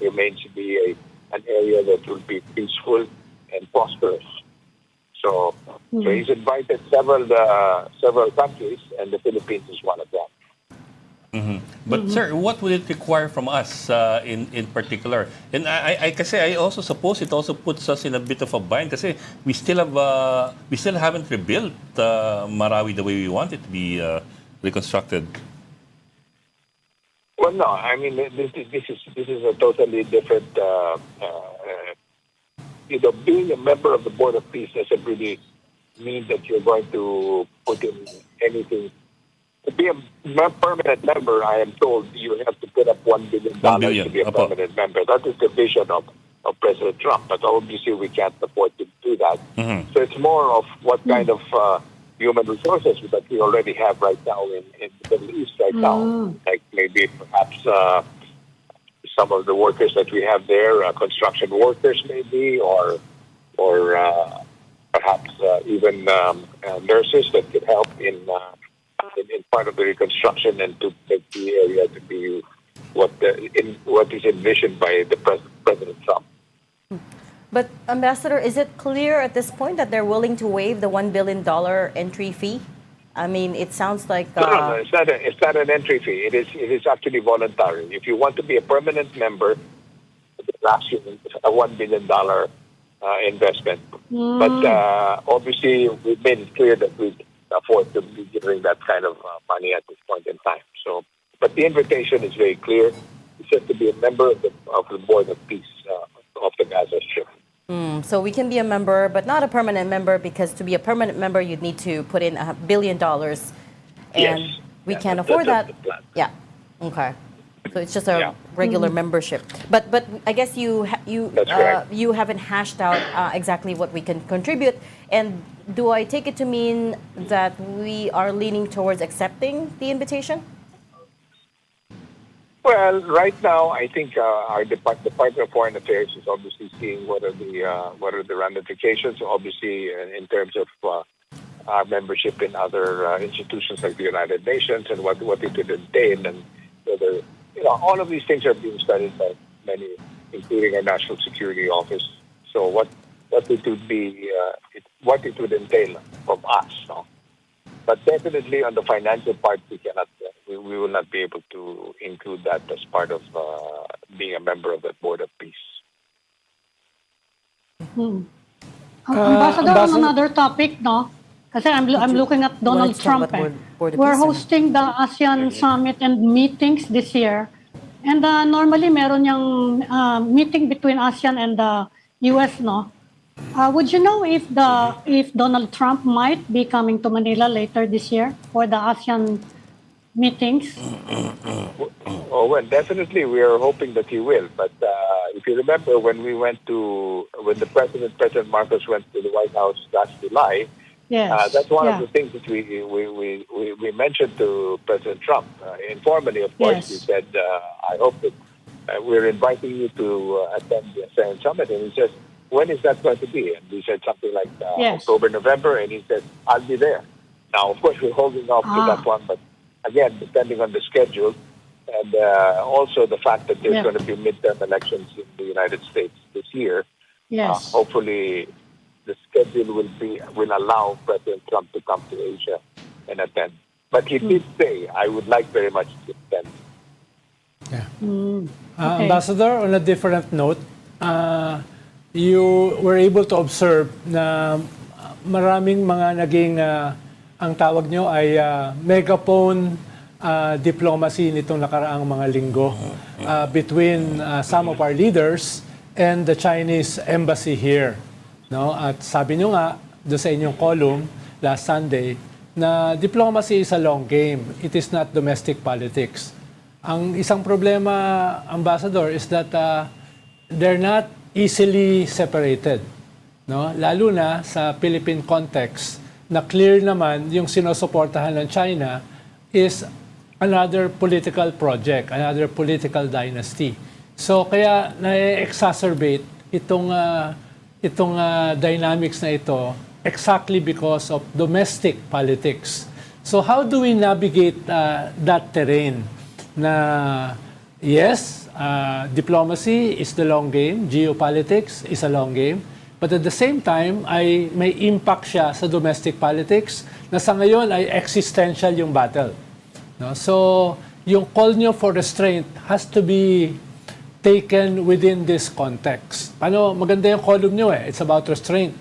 Speaker 7: remains to be an area that will be peaceful and prosperous. So he's invited several countries, and the Philippines is one of them.
Speaker 1: But sir, what will it require from us in particular? And I also suppose it also puts us in a bit of a bind kasi we still haven't rebuilt Marawi the way we want it to be reconstructed.
Speaker 7: Well, no, I mean this is a totally different. Being a member of the Board of Peace doesn't really mean that you're going to put in anything. To be a permanent member, I am told you have to put up $1 billion to be a permanent member. That is the vision of President Trump. But obviously, we can't afford to do that. So it's more of what kind of human resources that we already have right now in the Middle East right now. Like maybe perhaps some of the workers that we have there, construction workers maybe, or perhaps even nurses that could help in part of the reconstruction and to make the area to be what is envisioned by the President Trump.
Speaker 2: But Ambassador, is it clear at this point that they're willing to waive the $1 billion entry fee? I mean, it sounds like
Speaker 7: No, it's not an entry fee. It is actually voluntary. If you want to be a permanent member, it's actually a $1 billion investment. But obviously, we've made it clear that we afford to be giving that kind of money at this point in time. So, but the invitation is very clear. It's just to be a member of the Board of Peace of the Gaza Strip.
Speaker 2: So we can be a member, but not a permanent member, because to be a permanent member, you'd need to put in $1 billion, and
Speaker 7: Yes.
Speaker 2: we
Speaker 7: Yeah,
Speaker 2: can't
Speaker 7: that's
Speaker 2: afford that.
Speaker 7: the plan.
Speaker 2: Yeah. Okay. So it's just a regular membership. But I guess
Speaker 7: That's correct.
Speaker 2: you haven't hashed out exactly what we can contribute. And do I take it to mean that we are leaning towards accepting the invitation?
Speaker 7: Well, right now, I think our Department of Foreign Affairs is obviously seeing what are the ramifications. Obviously, in terms of our membership in other institutions like the United Nations and what it would entail, and whether all of these things are being studied by many, including our National Security Office. So what it would be, what it would entail from us. No? But definitely on the financial part, we will not be able to include that as part of being a member of the Board of Peace.
Speaker 6: Ambassador, on another topic, no? Kasi I'm looking at Donald
Speaker 2: let's talk
Speaker 6: Trump.
Speaker 2: about Board of
Speaker 6: We're
Speaker 2: Peace,
Speaker 6: hosting the ASEAN Summit and meetings this year. And normally, meron yung meeting between ASEAN and the US, no? Would you know if Donald Trump might be coming to Manila later this year for the ASEAN meetings?
Speaker 7: Oh, well, definitely we are hoping that he will. But if you remember when President Marcos went to the White House last July,
Speaker 6: Yes.
Speaker 7: that's one of the things that we mentioned to President Trump. Informally, of course,
Speaker 6: Yes.
Speaker 7: we said, I hope that we're inviting you to attend the ASEAN Summit. And he says, when is that going to be? And we said something like
Speaker 6: Yes.
Speaker 7: October, November, and he said, I'll be there. Now, of course, we're holding off to that one, but again, depending on the schedule, and also the fact that there's going to be midterm elections in the United States this year.
Speaker 6: Yes.
Speaker 7: Hopefully, the schedule will allow President Trump to come to Asia and attend. But he did say, I would like very much to attend.
Speaker 5: Yeah.
Speaker 6: Okay.
Speaker 5: Ambassador, on a different note, you were able to observe na maraming mga naging, ang tawag nyo ay megaphone diplomacy nitong nakaraang mga linggo between some of our leaders and the Chinese embassy here. No? At sabi nyo nga, doon sa inyong column last Sunday, na diplomacy is a long game. It is not domestic politics. Ang isang problema, Ambassador, is that they're not easily separated. No? Lalo na sa Philippine context, na clear naman yung sinusuportahan ng China is another political project, another political dynasty. So kaya na-exacerbate itong dynamics na ito exactly because of domestic politics. So how do we navigate that terrain? Na yes, diplomacy is the long game, geopolitics is a long game, but at the same time ay may impact siya sa domestic politics na sa ngayon ay existential yung battle. No? So yung call nyo for restraint has to be taken within this context. Maganda yung column nyo it's about restraint.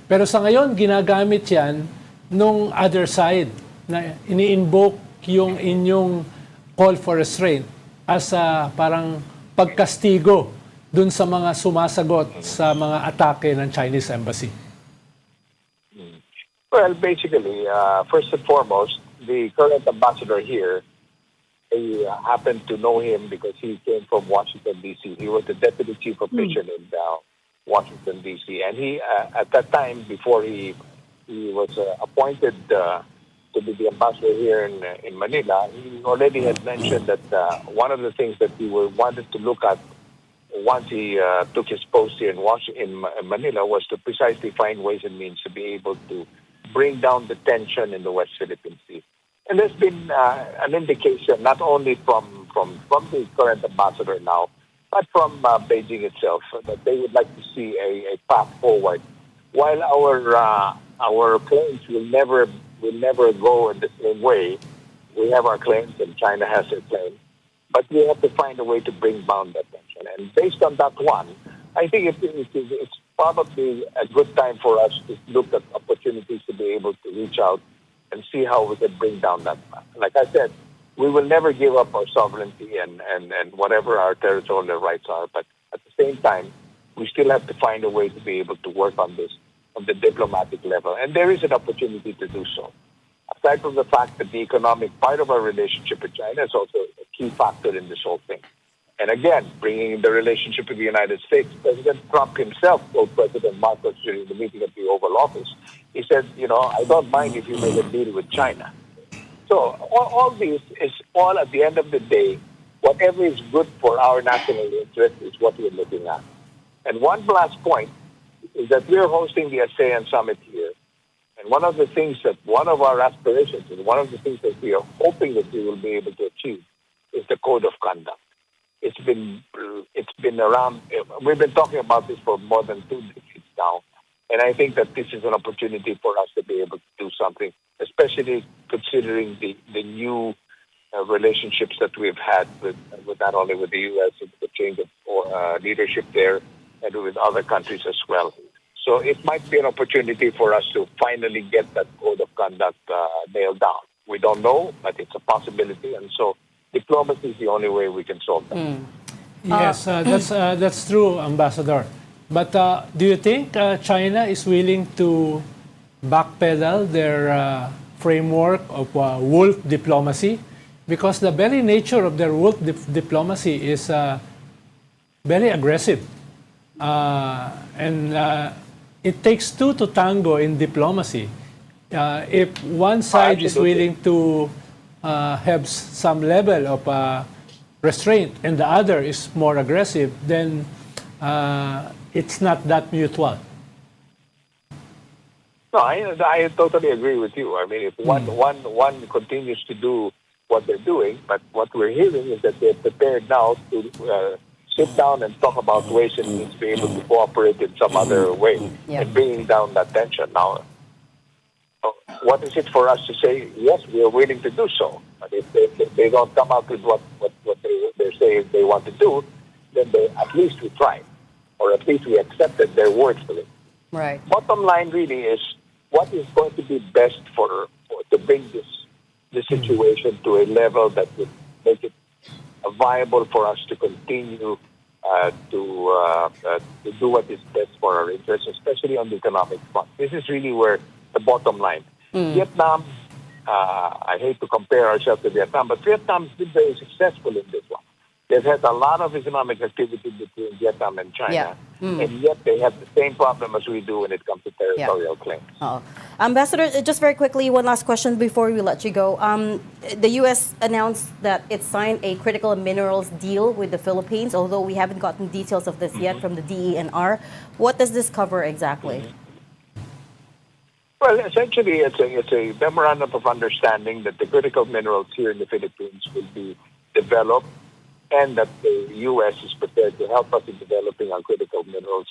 Speaker 5: Pero sa ngayon, ginagamit yan nung other side na ini-invoke yung inyong call for restraint as parang pagkastigo dun sa mga sumasagot sa mga atake ng Chinese embassy.
Speaker 7: Well, basically, first and foremost, the current ambassador here, I happened to know him because he came from Washington, D.C. He was the deputy chief of mission in Washington, D.C. And he, at that time, before he was appointed to be the ambassador here in Manila, he already had mentioned that one of the things that he wanted to look at once he took his post here in Manila was to precisely find ways and means to be able to bring down the tension in the West Philippine Sea. And there's been an indication, not only from the current ambassador now, but from Beijing itself, that they would like to see a path forward. While our claims will never go in the same way, we have our claims and China has their claims, but we have to find a way to bring down that tension. And based on that one, I think it's probably a good time for us to look at opportunities to be able to reach out and see how we can bring down that. Like I said, we will never give up our sovereignty and whatever our territorial rights are. But at the same time, we still have to find a way to be able to work on this on the diplomatic level. And there is an opportunity to do so. Aside from the fact that the economic part of our relationship with China is also a key factor in this whole thing. And again, bringing in the relationship with the United States, President Trump himself told President Marcos during the meeting at the Oval Office, he said, I don't mind if you make a deal with China. So all this is all at the end of the day, whatever is good for our national interest is what we're looking at. And one last point is that we're hosting the ASEAN Summit here. And one of our aspirations and one of the things that we are hoping that we will be able to achieve is the code of conduct. It's been around, we've been talking about this for more than 2 decades now. And I think that this is an opportunity for us to be able to do something, especially considering the new relationships that we've had with not only with the U.S., with the change of leadership there, and with other countries as well. So it might be an opportunity for us to finally get that code of conduct nailed down. We don't know, but it's a possibility, and so diplomacy is the only way we can solve that.
Speaker 5: Yes, that's true, Ambassador. But do you think China is willing to backpedal their framework of wolf diplomacy? Because the very nature of their wolf diplomacy is very aggressive. And it takes two to tango in diplomacy. If one side is willing to have some level of restraint and the other is more aggressive, then it's not that mutual.
Speaker 7: No, I totally agree with you. I mean, if one continues to do what they're doing, but what we're hearing is that they're prepared now to sit down and talk about ways and means to be able to cooperate in some other way and bringing down that tension. Now, what is it for us to say, yes, we are willing to do so? But if they don't come out with what they're saying they want to do, then at least we tried, or at least we accepted their words for it.
Speaker 2: Right.
Speaker 7: Bottom line really is what is going to be best to bring this situation to a level that would make it viable for us to continue to do what is best for our interests, especially on the economic front. This is really where the bottom line. Vietnam, I hate to compare ourselves to Vietnam, but Vietnam's been very successful in this one. They've had a lot of economic activity between Vietnam and China, and yet they have the same problem as we do when it comes to territorial claims.
Speaker 2: Ambassador, just very quickly, one last question before we let you go. The U.S. announced that it signed a critical minerals deal with the Philippines, although we haven't gotten details of this yet from the DENR. What does this cover exactly?
Speaker 7: Well, essentially, it's a memorandum of understanding that the critical minerals here in the Philippines will be developed, and that the U.S. is prepared to help us in developing our critical minerals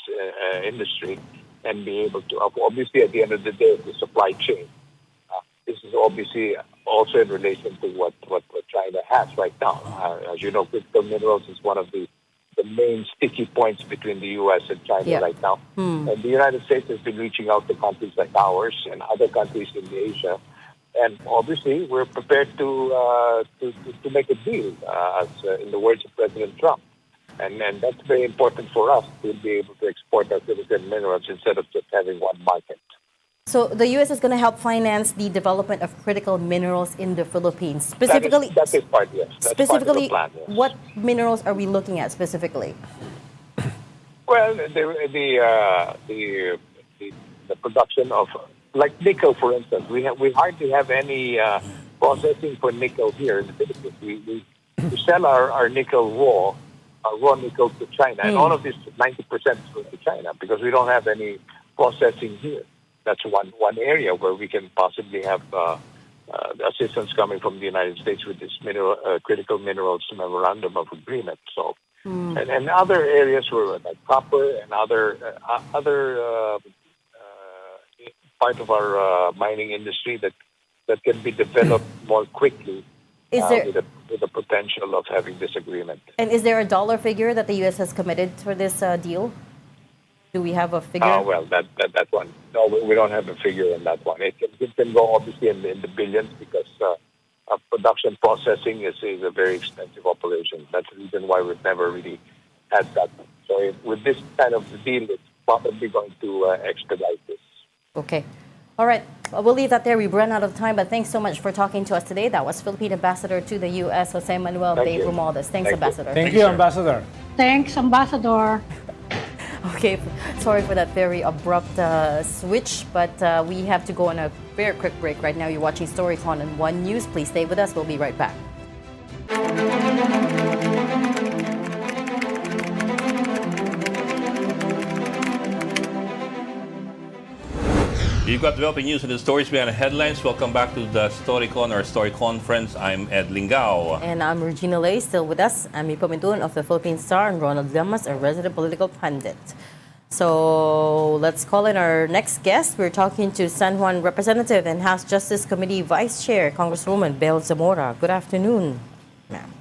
Speaker 7: industry and be able to, obviously, at the end of the day, the supply chain. This is obviously also in relation to what China has right now. As you know, critical minerals is one of the main sticky points between the U.S. and China right now. And the United States has been reaching out to countries like ours and other countries in Asia. And obviously, we're prepared to make a deal, as in the words of President Trump. And that's very important for us to be able to export our critical minerals instead of just having one market.
Speaker 2: So the U.S. is going to help finance the development of critical minerals in the Philippines. Specifically,
Speaker 7: that is part, yes. That's
Speaker 2: specifically,
Speaker 7: part of the plan, yes.
Speaker 2: what minerals are we looking at specifically?
Speaker 7: Well, the production of, like nickel, for instance, we hardly have any processing for nickel here in the Philippines. We sell our nickel raw nickel to China, and all of this 90% goes to China because we don't have any processing here. That's one area where we can possibly have assistance coming from the United States with this critical minerals memorandum of agreement. So, and other areas where like copper and other part of our mining industry that can be developed more quickly with the potential of having this agreement.
Speaker 2: And is there a dollar figure that the U.S. has committed for this deal? Do we have a figure?
Speaker 7: Well, that one. No, we don't have a figure on that one. It can go obviously in the billions because production processing is a very expensive operation. That's the reason why we've never really had that. So with this kind of deal, it's probably going to expedite this.
Speaker 2: Okay. All right. Well, we'll leave that there. We've run out of time, but thanks so much for talking to us today. That was Philippine Ambassador to the U.S., Jose Manuel Bay Romualdez. Thanks, Ambassador.
Speaker 5: Thank you, Ambassador.
Speaker 6: Thanks, Ambassador.
Speaker 2: Okay, sorry for that very abrupt switch, but we have to go on a very quick break right now. You're watching Storycon on One News. Please stay with us. We'll be right back.
Speaker 1: You've got developing news and the stories behind the headlines. Welcome back to the Storycon or Story Conference. I'm Ed Lingao.
Speaker 2: And I'm Regina Lay, still with us. I'm Ipamintun of the Philippine Star and Ronald Llamas, a resident political pundit. So let's call in our next guest. We're talking to San Juan Representative and House Justice Committee Vice Chair, Congresswoman Bel Zamora. Good afternoon, ma'am.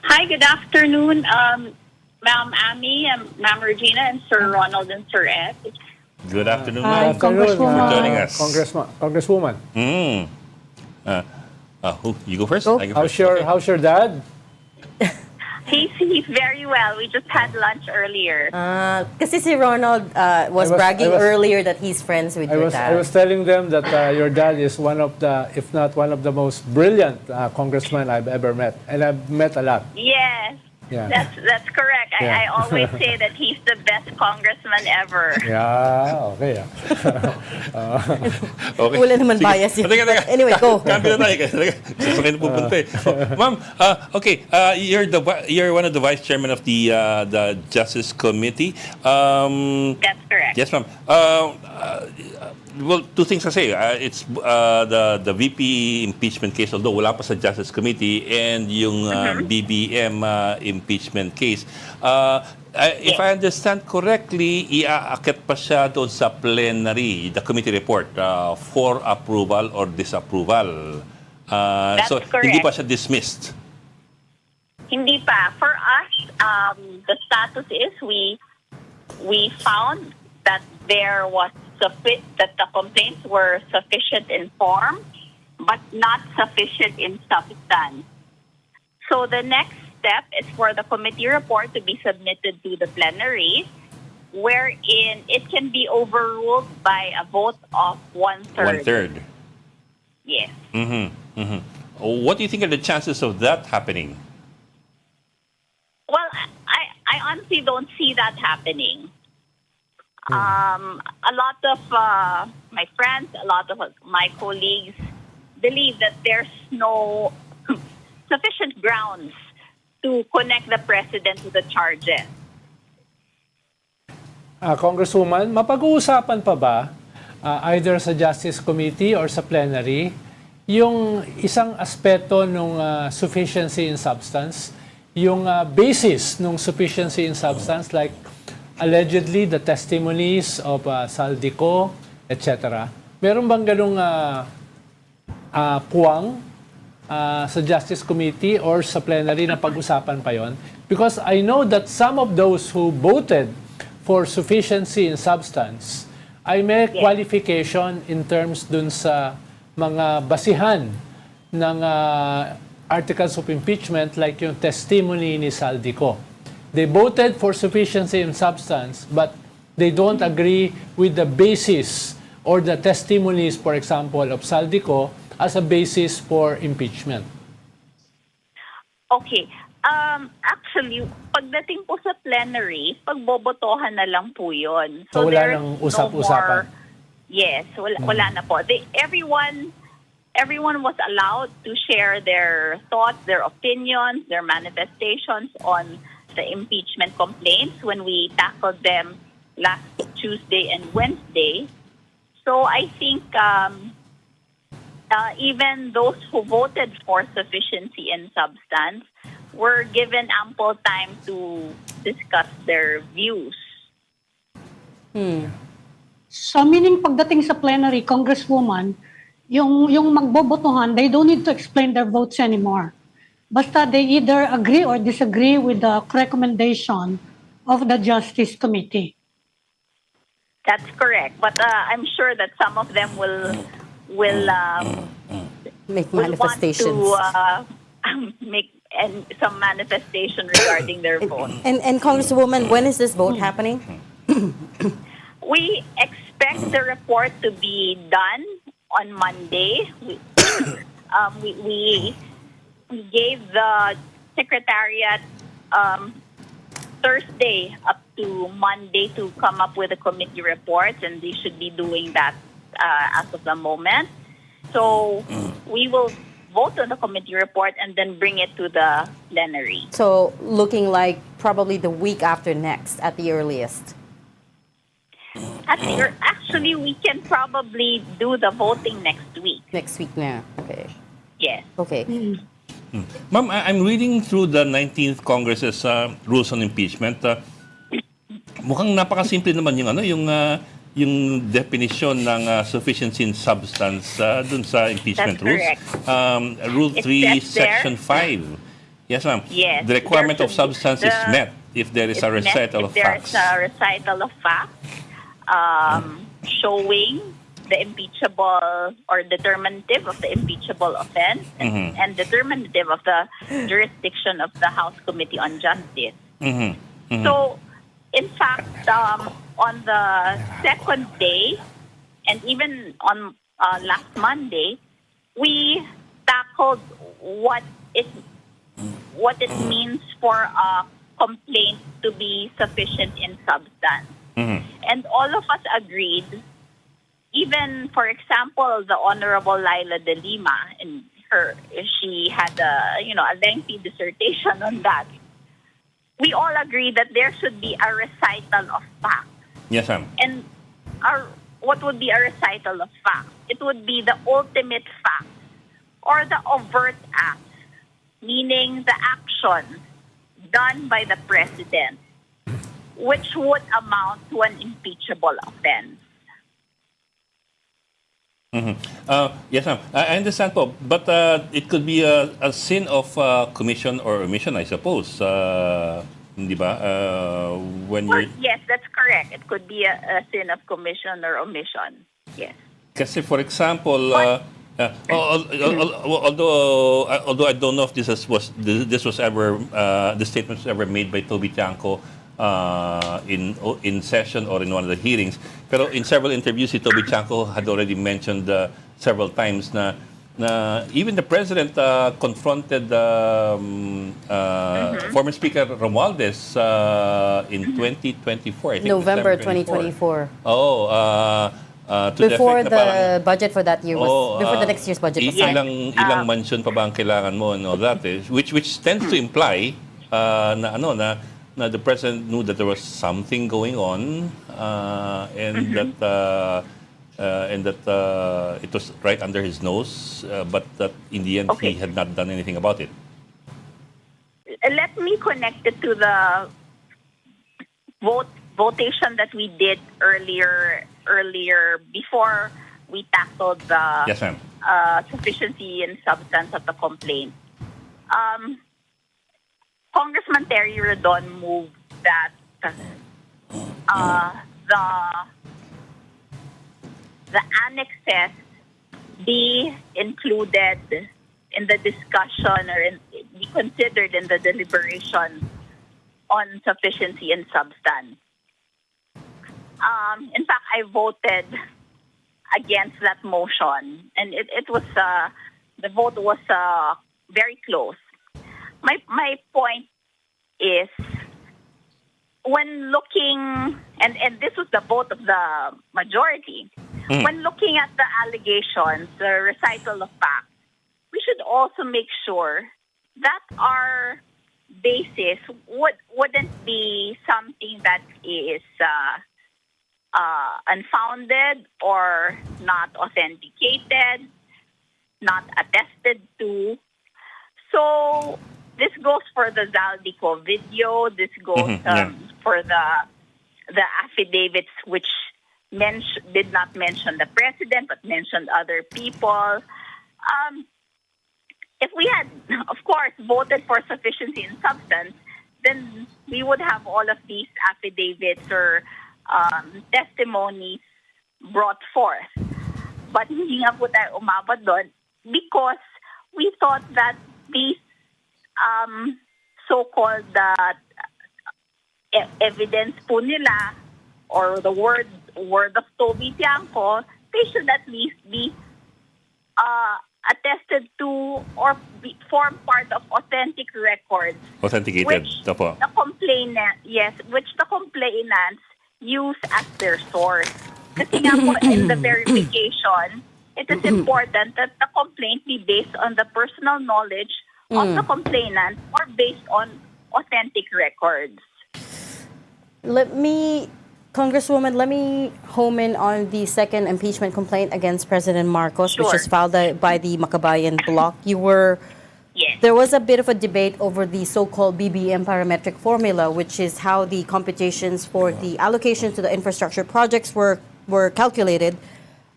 Speaker 8: Hi, good afternoon, Ma'am Amy, and Ma'am Regina, and Sir Ronald and Sir Ed.
Speaker 1: Good afternoon,
Speaker 6: Hi,
Speaker 1: ma'am.
Speaker 6: Congresswoman.
Speaker 1: For joining us.
Speaker 5: Congresswoman.
Speaker 1: You go first.
Speaker 2: Go.
Speaker 1: I go first.
Speaker 5: How's your dad?
Speaker 8: He's very well. We just had lunch earlier.
Speaker 2: Kasi si Ronald was bragging earlier that he's friends with your dad.
Speaker 5: I was telling them that your dad is one of the, if not one of the most brilliant congressmen I've ever met. And I've met a lot.
Speaker 8: Yes.
Speaker 5: Yeah.
Speaker 8: That's correct.
Speaker 5: Yeah.
Speaker 8: I always say that he's the best congressman ever.
Speaker 5: Yeah, okay.
Speaker 1: Okay.
Speaker 2: Wala naman
Speaker 1: Sige.
Speaker 2: bias yun.
Speaker 1: Teka.
Speaker 2: But anyway, go.
Speaker 1: Cambio na tayo kasi sa akin pupunta eh. Ma'am, okay, you're one of the vice chairman of the Justice Committee.
Speaker 8: That's correct.
Speaker 1: Yes, ma'am. Well, two things to say. It's the VP impeachment case, although wala pa sa Justice Committee, and yung BBM impeachment case. If I understand correctly, iaakit pa siya doon sa plenary, the committee report, for approval or disapproval.
Speaker 8: That's
Speaker 1: so,
Speaker 8: correct.
Speaker 1: hindi pa siya dismissed.
Speaker 8: Hindi pa. For us, the status is we found that there was that the complaints were sufficient in form, but not sufficient in substance. So the next step is for the committee report to be submitted to the plenary, wherein it can be overruled by a vote of 1/3.
Speaker 1: 1/3.
Speaker 8: Yes.
Speaker 1: What do you think are the chances of that happening?
Speaker 8: Well, I honestly don't see that happening. A lot of my friends, a lot of my colleagues believe that there's no sufficient grounds to connect the president to the charges.
Speaker 5: Congresswoman, mapag-uusapan pa ba either sa Justice Committee or sa plenary yung isang aspeto ng sufficiency in substance, yung basis ng sufficiency in substance, like allegedly the testimonies of Zaldy Co, etc. Meron bang ganung puwang sa Justice Committee or sa plenary na pag-usapan pa yon? Because I know that some of those who voted for sufficiency in substance ay may qualification in terms dun sa mga basihan ng articles of impeachment, like yung testimony ni Zaldy Co. They voted for sufficiency in substance, but they don't agree with the basis or the testimonies, for example, of Zaldy Co as a basis for impeachment.
Speaker 8: Okay. Actually, pagdating po sa plenary, pagbobotohan na lang po yun.
Speaker 5: So wala
Speaker 8: there's
Speaker 5: nang usap-usapan?
Speaker 8: Yes, wala na po. Everyone was allowed to share their thoughts, their opinions, their manifestations on the impeachment complaints when we tackled them last Tuesday and Wednesday. So I think even those who voted for sufficiency in substance were given ample time to discuss their views.
Speaker 6: So meaning pagdating sa plenary, Congresswoman, yung magbobotohan, they don't need to explain their votes anymore. Basta they either agree or disagree with the recommendation of the Justice Committee.
Speaker 8: That's correct. But I'm sure that some of them will
Speaker 2: Make
Speaker 8: want
Speaker 2: manifestations.
Speaker 8: to make some manifestation regarding their vote.
Speaker 2: And Congresswoman, when is this vote happening?
Speaker 8: We expect the report to be done on Monday. We gave the Secretariat Thursday up to Monday to come up with a committee report, and they should be doing that as of the moment. So we will vote on the committee report and then bring it to the plenary.
Speaker 2: So looking like probably the week after next at the earliest.
Speaker 8: Actually, we can probably do the voting next week.
Speaker 2: Next week na. Okay.
Speaker 8: Yes.
Speaker 2: Okay.
Speaker 1: Ma'am, I'm reading through the 19th Congress's rules on impeachment. Mukhang napakasimple naman yung definition ng sufficiency in substance dun sa impeachment
Speaker 8: That's
Speaker 1: rules.
Speaker 8: correct.
Speaker 1: Rule 3,
Speaker 8: Except there-
Speaker 1: Section 5. Yes, ma'am.
Speaker 8: Yes.
Speaker 1: The requirement of
Speaker 8: There's a-
Speaker 1: substance is
Speaker 8: the-
Speaker 1: met if there is a
Speaker 8: It's met
Speaker 1: recital
Speaker 8: if
Speaker 1: of facts.
Speaker 8: There's a recital of facts showing the impeachable or determinative of the impeachable offense and determinative of the jurisdiction of the House Committee on Justice. So, in fact, on the second day and even on last Monday, we tackled what is what it means for a complaint to be sufficient in substance. And all of us agreed, even, for example, the Honorable Laila de Lima, and she had a lengthy dissertation on that. We all agree that there should be a recital of facts.
Speaker 1: Yes, ma'am.
Speaker 8: And what would be a recital of facts? It would be the ultimate fact or the overt act, meaning the action done by the president, which would amount to an impeachable offense.
Speaker 1: Yes, ma'am. I understand po. But it could be a sin of commission or omission, I suppose. Hindi ba? When
Speaker 8: Well,
Speaker 1: you're...
Speaker 8: yes, that's correct. It could be a sin of commission or omission. Yes.
Speaker 1: Kasi for example, although I don't know if this was ever the statement was ever made by Toby Tiangco in session or in one of the hearings, pero in several interviews, si Toby Tiangco had already mentioned several times na even the president confronted former Speaker Romualdez in 2024, I think.
Speaker 2: November
Speaker 1: December
Speaker 2: 2024.
Speaker 1: To
Speaker 2: Before
Speaker 1: effect na parang,
Speaker 2: the budget for that year was, before the next year's budget was signed.
Speaker 1: ilang mansion pa ba ang kailangan mo and all that, which tends to imply na the president knew that there was something going on and that it was right under his nose, but that in the end he had not done anything about it.
Speaker 8: Let me connect it to the votation that we did earlier before we tackled the
Speaker 1: Yes, ma'am.
Speaker 8: sufficiency and substance of the complaint. Congressman Terry Rodon moved that the annexes be included in the discussion or be considered in the deliberation on sufficiency and substance. In fact, I voted against that motion, and it was the vote was very close. My point is, when looking, and this was the vote of the majority, when looking at the allegations, the recital of facts, we should also make sure that our basis wouldn't be something that is unfounded or not authenticated, not attested to. So this goes for the Zaldy Co video. This goes for the affidavits which did not mention the president but mentioned other people. If we had, of course, voted for sufficiency in substance, then we would have all of these affidavits or testimonies brought forth. But hindi nga po tayo umabot doon because we thought that these so-called evidence po nila or the word of Toby Tiangco, they should at least be attested to or form part of authentic records.
Speaker 1: Authenticated.
Speaker 8: Which the complainants use as their source. Kasi nga po in the verification, it is important that the complaint be based on the personal knowledge of the complainant or based on authentic records.
Speaker 2: Congresswoman, let me home in on the second impeachment complaint against President Marcos, which is filed by the Makabayan bloc. There was a bit of a debate over the so-called BBM parametric formula, which is how the computations for the allocation to the infrastructure projects were calculated.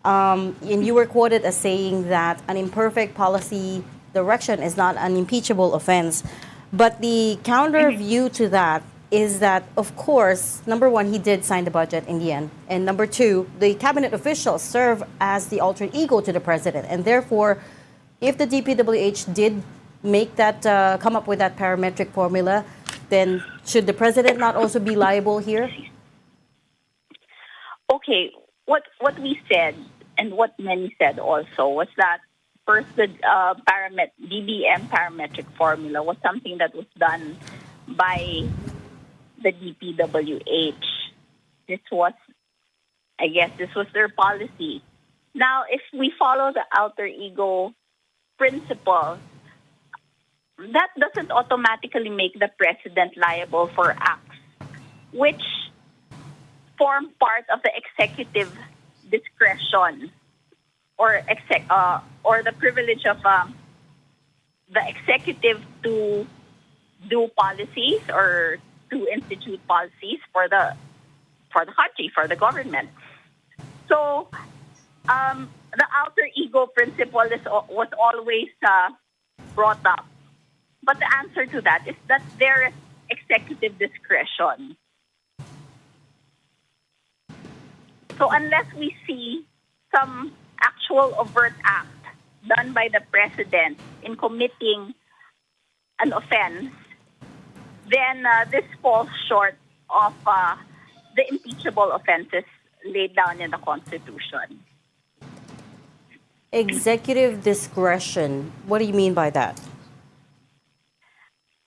Speaker 2: And you were quoted as saying that an imperfect policy direction is not an impeachable offense. But the counter view to that is that, of course, number one, he did sign the budget in the end. And number two, the cabinet officials serve as the alter ego to the president. And therefore, if the DPWH did make that, come up with that parametric formula, then should the president not also be liable here?
Speaker 8: Okay, what we said and what many said also was that First, the BBM parametric formula was something that was done by the DPWH. This was their policy. Now, if we follow the alter ego principle, that doesn't automatically make the president liable for acts which form part of the executive discretion or the privilege of the executive to do policies or to institute policies for the country, for the government. So the alter ego principle was always brought up. But the answer to that is that there is executive discretion. So unless we see some actual overt act done by the president in committing an offense, then this falls short of the impeachable offenses laid down in the Constitution.
Speaker 2: Executive discretion. What do you mean by that?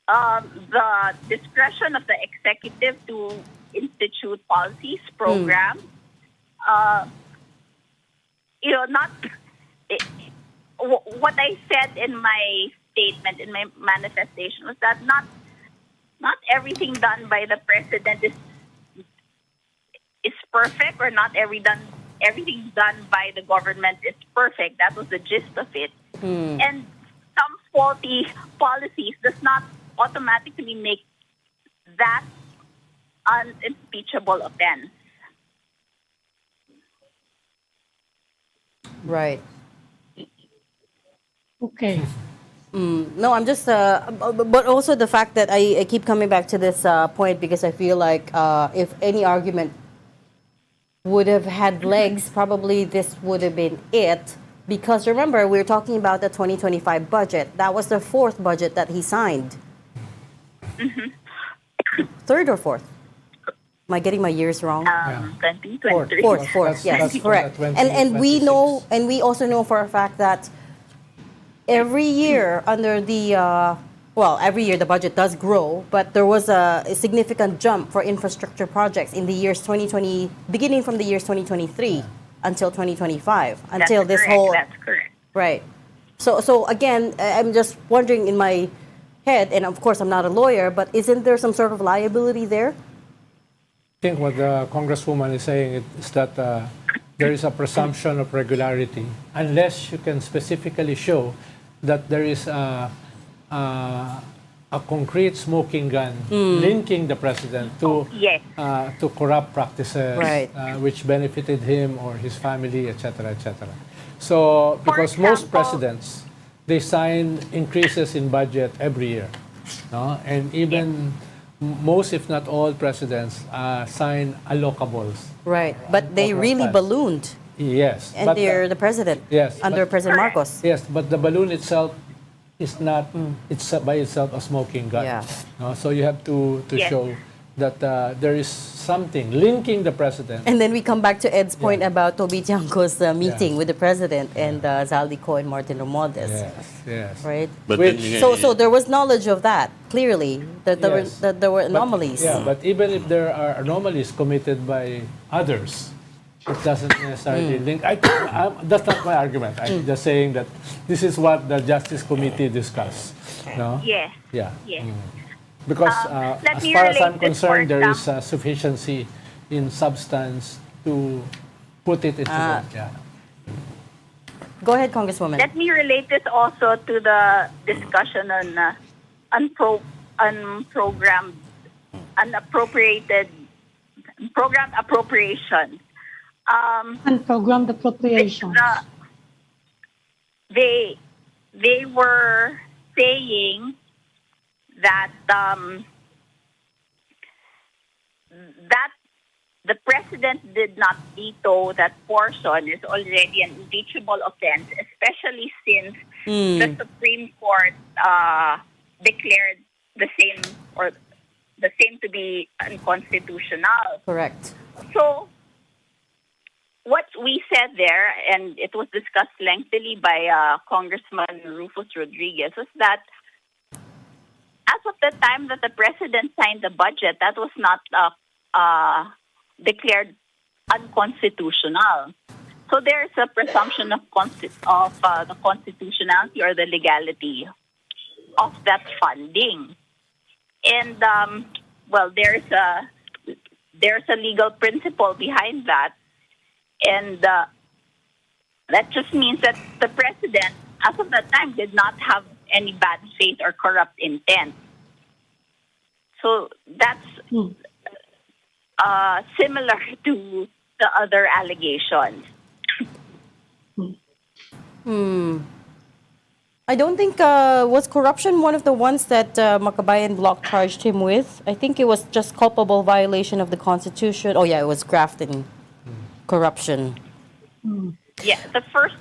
Speaker 8: The discretion of the executive to institute policies, programs, what I said in my statement, in my manifestation, was that not everything done by the president is perfect, or not everything done by the government is perfect. That was the gist of it. And some faulty policies does not automatically make that an impeachable offense.
Speaker 2: Right.
Speaker 6: Okay.
Speaker 2: No, I'm just, but also the fact that I keep coming back to this point because I feel like if any argument would have had legs, probably this would have been it. Because remember, we're talking about the 2025 budget. That was the fourth budget that he signed. Third or fourth? Am I getting my years wrong?
Speaker 8: 2023.
Speaker 2: Fourth, yes, correct. And we know, and we also know for a fact that every year under the, every year the budget does grow, but there was a significant jump for infrastructure projects in the years 2020, beginning from the years 2023 until 2025, until
Speaker 8: That's correct.
Speaker 2: Right. So again, I'm just wondering in my head, and of course I'm not a lawyer, but isn't there some sort of liability there?
Speaker 5: I think what the Congresswoman is saying is that there is a presumption of regularity unless you can specifically show that there is a concrete smoking gun linking the president to corrupt practices,
Speaker 2: Right.
Speaker 5: which benefited him or his family, etc., etc. So, because most presidents, they sign increases in budget every year, no? And even most, if not all, presidents sign allocables.
Speaker 2: Right. But they really ballooned.
Speaker 5: Yes.
Speaker 2: And they're the president.
Speaker 5: Yes.
Speaker 2: Under President Marcos.
Speaker 5: Yes, but the balloon itself is not, it's by itself a smoking gun.
Speaker 2: Yeah.
Speaker 5: No? So you have to show that there is something linking the president.
Speaker 2: And then we come back to Ed's point about Toby Tiangco's meeting with the president and Zaldy Co and Martin Romualdez.
Speaker 5: Yes.
Speaker 2: Right?
Speaker 1: But
Speaker 2: So there was knowledge of that, clearly, that there were anomalies.
Speaker 5: But even if there are anomalies committed by others, it doesn't necessarily link. That's not my argument. I'm just saying that this is what the Justice Committee discussed. No?
Speaker 8: Yes.
Speaker 5: Yeah.
Speaker 8: Yes.
Speaker 5: Because
Speaker 8: Let
Speaker 5: as
Speaker 8: me
Speaker 5: far as
Speaker 8: relate
Speaker 5: I'm
Speaker 8: this,
Speaker 5: concerned,
Speaker 8: for
Speaker 5: there is
Speaker 8: example.
Speaker 5: sufficiency in substance to put it into the... Yeah.
Speaker 2: Go ahead, Congresswoman.
Speaker 8: Let me relate this also to the discussion on unprogrammed, unappropriated, programmed appropriations.
Speaker 6: Unprogrammed appropriations.
Speaker 8: They were saying that that the president did not veto that portion is already an impeachable offense, especially since the Supreme Court declared the same to be unconstitutional.
Speaker 2: Correct.
Speaker 8: So what we said there, and it was discussed lengthily by Congressman Rufus Rodriguez, was that as of the time that the president signed the budget, that was not declared unconstitutional. So there is a presumption of the constitutionality or the legality of that funding, and there's a legal principle behind that. And that just means that the president, as of that time, did not have any bad faith or corrupt intent. So that's similar to the other allegations.
Speaker 2: I don't think, was corruption one of the ones that Makabayan Bloc charged him with? I think it was just culpable violation of the Constitution. Oh yeah, it was graft and corruption.
Speaker 8: Yeah, the first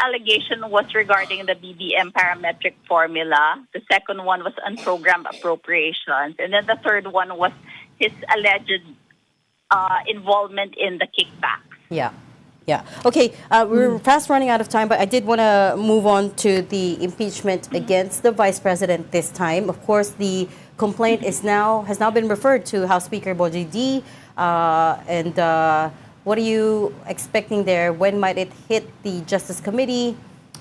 Speaker 8: allegation was regarding the BBM parametric formula. The second one was unprogrammed appropriations. And then the third one was his alleged involvement in the kickbacks.
Speaker 2: Yeah. Yeah. Okay, we're fast running out of time, but I did want to move on to the impeachment against the Vice President this time. Of course, the complaint has now been referred to House Speaker Boji D. And what are you expecting there? When might it hit the Justice Committee?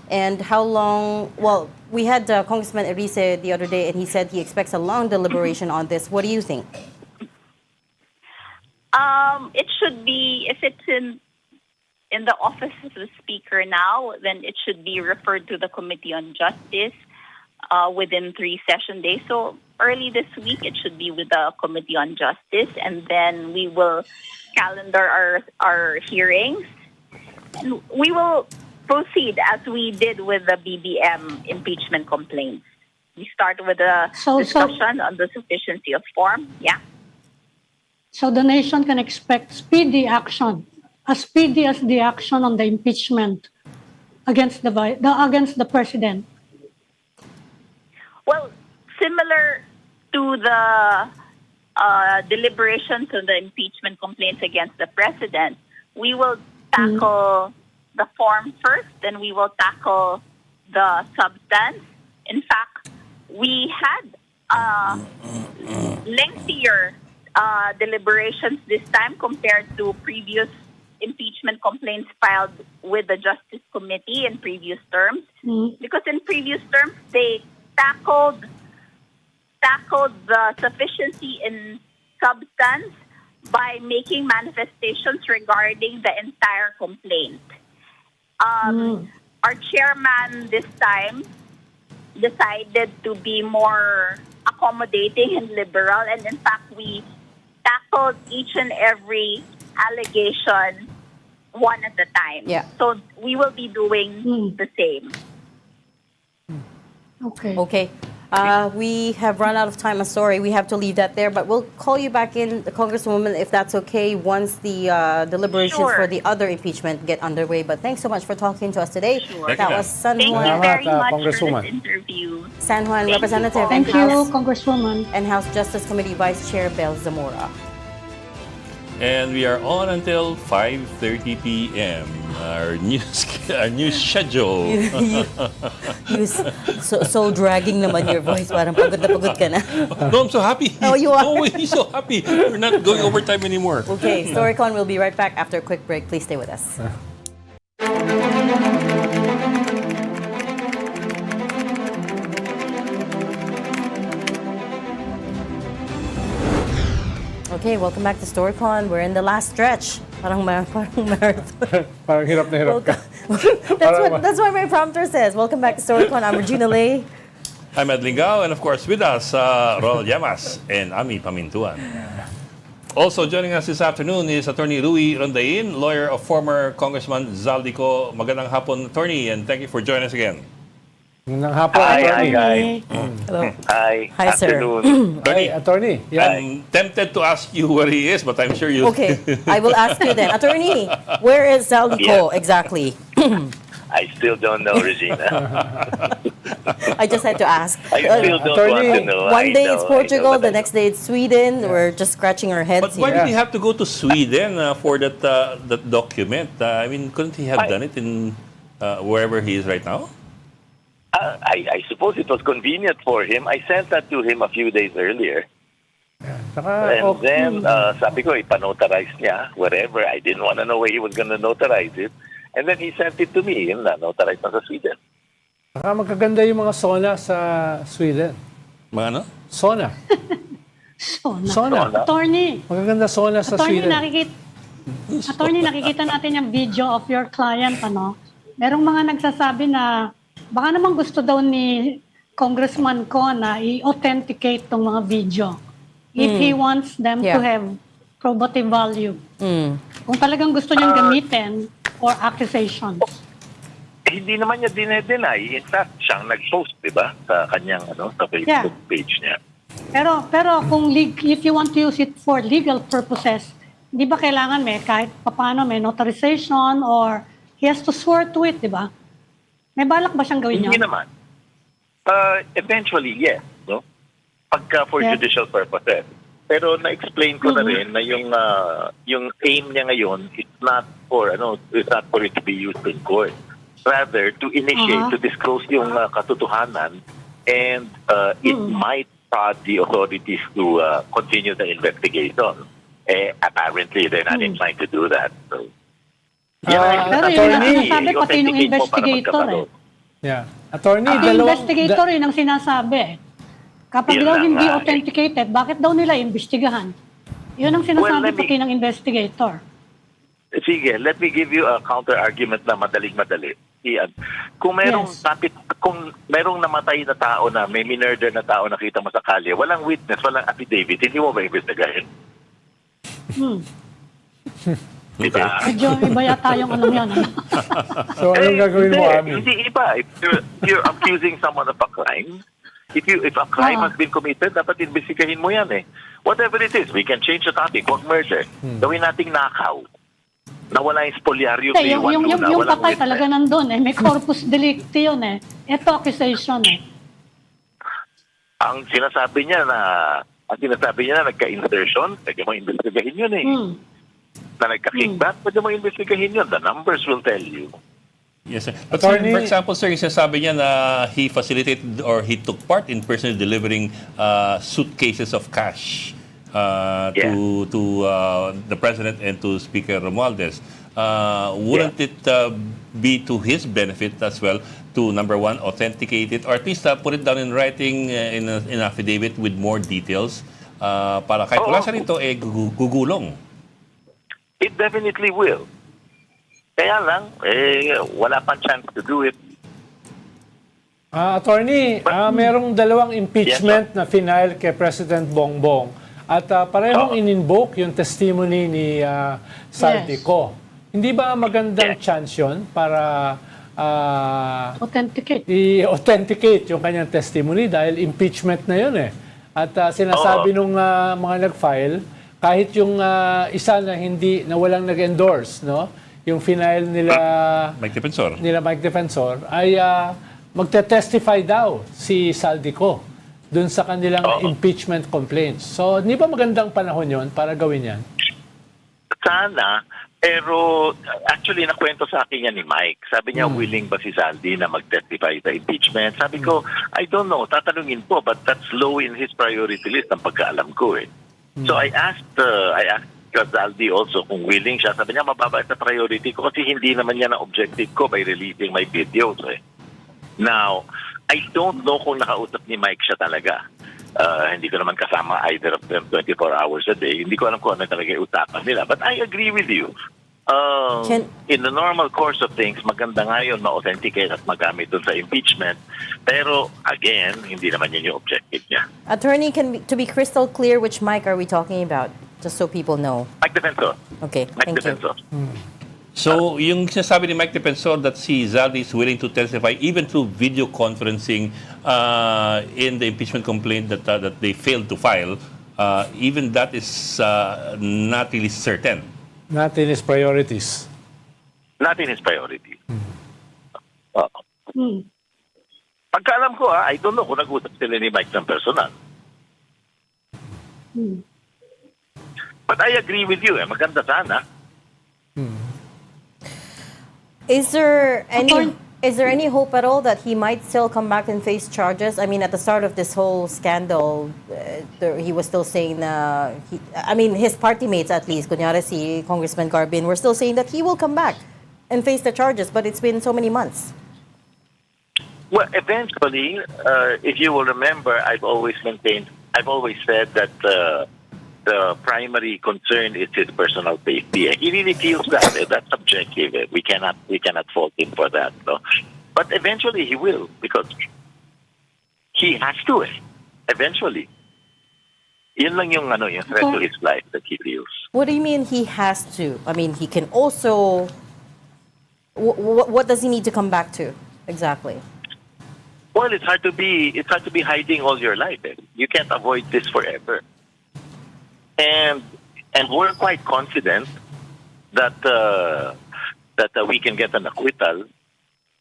Speaker 2: And how long? Well, we had Congressman Erice the other day, and he said he expects a long deliberation on this. What do you think?
Speaker 8: It should be, if it's in the office of the Speaker now, then it should be referred to the Committee on Justice within 3 session days. So early this week, it should be with the Committee on Justice, and then we will calendar our hearings. And we will proceed as we did with the BBM impeachment complaints. We start with a discussion on the sufficiency of form. Yeah.
Speaker 6: So the nation can expect speedy action, as speedy as the action on the impeachment against the president.
Speaker 8: Well, similar to the deliberations on the impeachment complaints against the president, we will tackle the form first, then we will tackle the substance. In fact, we had lengthier deliberations this time compared to previous impeachment complaints filed with the Justice Committee in previous terms. Because in previous terms, they tackled the sufficiency in substance by making manifestations regarding the entire complaint. Our chairman this time decided to be more accommodating and liberal, and in fact, we tackled each and every allegation one at a time.
Speaker 2: Yeah.
Speaker 8: So we will be doing the same.
Speaker 2: Okay. We have run out of time. I'm sorry. We have to leave that there, but we'll call you back in, Congresswoman, if that's okay, once the deliberations for the other impeachment get underway. But thanks so much for talking to us today.
Speaker 8: Sure.
Speaker 2: That was San
Speaker 8: Thank
Speaker 2: Juan,
Speaker 8: you very much for
Speaker 5: Congresswoman.
Speaker 8: this interview.
Speaker 2: San Juan
Speaker 8: Thank you
Speaker 2: Representative
Speaker 8: po.
Speaker 6: Thank
Speaker 2: and
Speaker 6: you,
Speaker 2: House,
Speaker 6: Congresswoman.
Speaker 2: and House Justice Committee Vice Chair Bel Zamora.
Speaker 1: And we are on until 5:30 p.m. Our news schedule.
Speaker 2: so dragging naman your voice. Parang pagod ka na.
Speaker 1: No, I'm so happy.
Speaker 2: Oh, you are?
Speaker 1: No, he's so happy. We're not going overtime anymore.
Speaker 2: Okay, Storycon will be right back after a quick break. Please stay with us. Okay, welcome back to Storycon. We're in the last stretch. Parang marathon.
Speaker 5: Parang hirap na hirap ka.
Speaker 2: That's what my prompter says. Welcome back to Storycon. I'm Regina Lay.
Speaker 1: I'm Ed Lingao, and of course with us, Ronald Llamas and Ami Pamintuan. Also joining us this afternoon is Attorney Rondain, lawyer of former Congressman Zaldy Co. Magandang hapon, Attorney, and thank you for joining us again.
Speaker 5: Magandang hapon,
Speaker 9: Hi,
Speaker 5: Attorney.
Speaker 9: guys.
Speaker 2: Hello.
Speaker 9: Hi,
Speaker 2: Hi, sir.
Speaker 9: afternoon.
Speaker 5: Hi, Attorney. Yeah.
Speaker 1: I'm tempted to ask you where he is, but I'm sure you...
Speaker 2: Okay, I will ask you then. Attorney, where is Zaldy Co exactly?
Speaker 9: I still don't know, Regina.
Speaker 2: I just had to ask.
Speaker 9: I still don't want to know.
Speaker 2: One day it's Portugal,
Speaker 9: but
Speaker 2: the next day it's Sweden. We're just scratching our heads
Speaker 1: But why
Speaker 2: here.
Speaker 1: did he have to go to Sweden for that document? I mean, couldn't he have done it in wherever he is right now?
Speaker 9: I suppose it was convenient for him. I sent that to him a few days earlier. And then, sabi ko, ipanotarize niya wherever. I didn't want to know where he was going to notarize it. And then he sent it to me. Yun na, notarize na sa Sweden.
Speaker 5: Saka magaganda yung mga sauna sa Sweden.
Speaker 1: Mga ano?
Speaker 5: Sauna. Sauna.
Speaker 6: Attorney,
Speaker 5: Magaganda sauna sa
Speaker 6: Attorney,
Speaker 5: Sweden.
Speaker 6: nakikita natin yung video of your client, ano? Merong mga nagsasabi na baka naman gusto daw ni Congressman Co na i-authenticate tong mga video if he wants them to have probative value. Kung talagang gusto niyang gamitin for accusations.
Speaker 9: Hindi naman niya dinedeny. In fact, siyang nag-post, di ba? Sa kanyang sa Facebook page niya.
Speaker 6: Pero kung if you want to use it for legal purposes, di ba kailangan kahit paano may notarization or he has to swear to it, di ba? May balak ba siyang gawin yun?
Speaker 9: Hindi naman. Eventually, yes. No? Pagka for judicial purposes. Pero na-explain ko na rin na yung aim niya ngayon, it's not for it to be used in court. Rather, to initiate, to disclose yung katotohanan, and it might prod the authorities to continue the investigation. Apparently, they're not inclined to do that. So,
Speaker 6: pero yun ang sinasabi pati yung investigator
Speaker 5: Attorney,
Speaker 6: Pati investigator yun ang sinasabi. Kapag daw hindi authenticated, bakit daw nila imbestigahan? Yun ang sinasabi pati ng investigator.
Speaker 9: Sige, let me give you a counter-argument na madaling-madali. Ian, kung merong namatay na tao na may minurder na tao nakita mo sa kalye, walang witness, walang affidavit, hindi mo ba imbestigahin? Diba?
Speaker 6: Medyo iba yata yung yan.
Speaker 5: So, anong gagawin mo, Ami?
Speaker 9: Hindi iba. If you're accusing someone of a crime, if a crime has been committed, dapat imbestigahin mo yan Whatever it is, we can change the topic. Huwag murder. Gawin nating nakaw. Nawala yung spolyaryo.
Speaker 6: Yung patay talaga nandun May corpus delicti yun Ito accusation
Speaker 9: Ang sinasabi niya na nagka-insertion, pwede mo imbestigahin yun Na nagka-kickback, pwede mo imbestigahin yun. The numbers will tell you.
Speaker 1: Yes, sir. But sir, for example, sir, sabi niya na he facilitated or he took part in personally delivering suitcases of cash to the President and to Speaker Romualdez. Wouldn't it be to his benefit as well to, number one, authenticate it or at least put it down in writing in an affidavit with more details para kahit wala siya rito, gugulong?
Speaker 9: It definitely will. Kaya lang, wala pang chance to do it.
Speaker 5: Attorney, merong dalawang impeachment na final kay President Bongbong. At parehong in-invoke yung testimony ni Zaldy Co. Hindi ba magandang chance yun para i-authenticate yung kanyang testimony dahil impeachment na yun At sinasabi nung mga nag-file, kahit yung isa na walang nag-endorse, no? Yung final nila Mike Defensor ay magte-testify daw si Zaldy Co dun sa kanilang impeachment complaints. So, di ba magandang panahon yon para gawin yan?
Speaker 9: Sana, pero actually nakwento sa akin yan ni Mike. Sabi niya, willing ba si Zaldy na mag-testify sa impeachment? Sabi ko, I don't know, tatanungin po, but that's low in his priority list ang pagkaalam ko So I asked Zaldy also kung willing siya. Sabi niya, mababa sa priority ko kasi hindi naman niya na-objective ko by releasing my videos Now, I don't know kung nakausap ni Mike siya talaga. Hindi ko naman kasama either of them 24 hours a day. Hindi ko alam kung ano talaga yung usapan nila. But I agree with you. In the normal course of things, maganda nga yun ma-authenticate at magamit dun sa impeachment. Pero, again, hindi naman yun yung objective niya.
Speaker 2: Attorney, to be crystal clear, which Mike are we talking about? Just so people know.
Speaker 9: Mike Defensor.
Speaker 2: Okay, thank you.
Speaker 1: So, yung sinasabi ni Mike Defensor that si Zaldy is willing to testify even through video conferencing in the impeachment complaint that they failed to file, even that is not really certain.
Speaker 5: Not in his priorities.
Speaker 9: Not in his priorities. Pagkaalam ko, I don't know kung nag-usap sila ni Mike ng personal. But I agree with you, maganda sana.
Speaker 2: Is there any hope at all that he might still come back and face charges? I mean, at the start of this whole scandal, he was still saying his party mates at least, kunyari si Congressman Carbin, were still saying that he will come back and face the charges, but it's been so many months.
Speaker 9: Well, eventually, if you will remember, I've always said that the primary concern is his personal safety. He really feels that. That's subjective. We cannot fault him for that. No? But eventually he will, because he has to. Eventually. Yun lang yung threat to his life that he feels.
Speaker 2: What do you mean he has to? I mean, he can also... What does he need to come back to exactly?
Speaker 9: Well, it's hard to be hiding all your life. You can't avoid this forever. And we're quite confident that we can get an acquittal.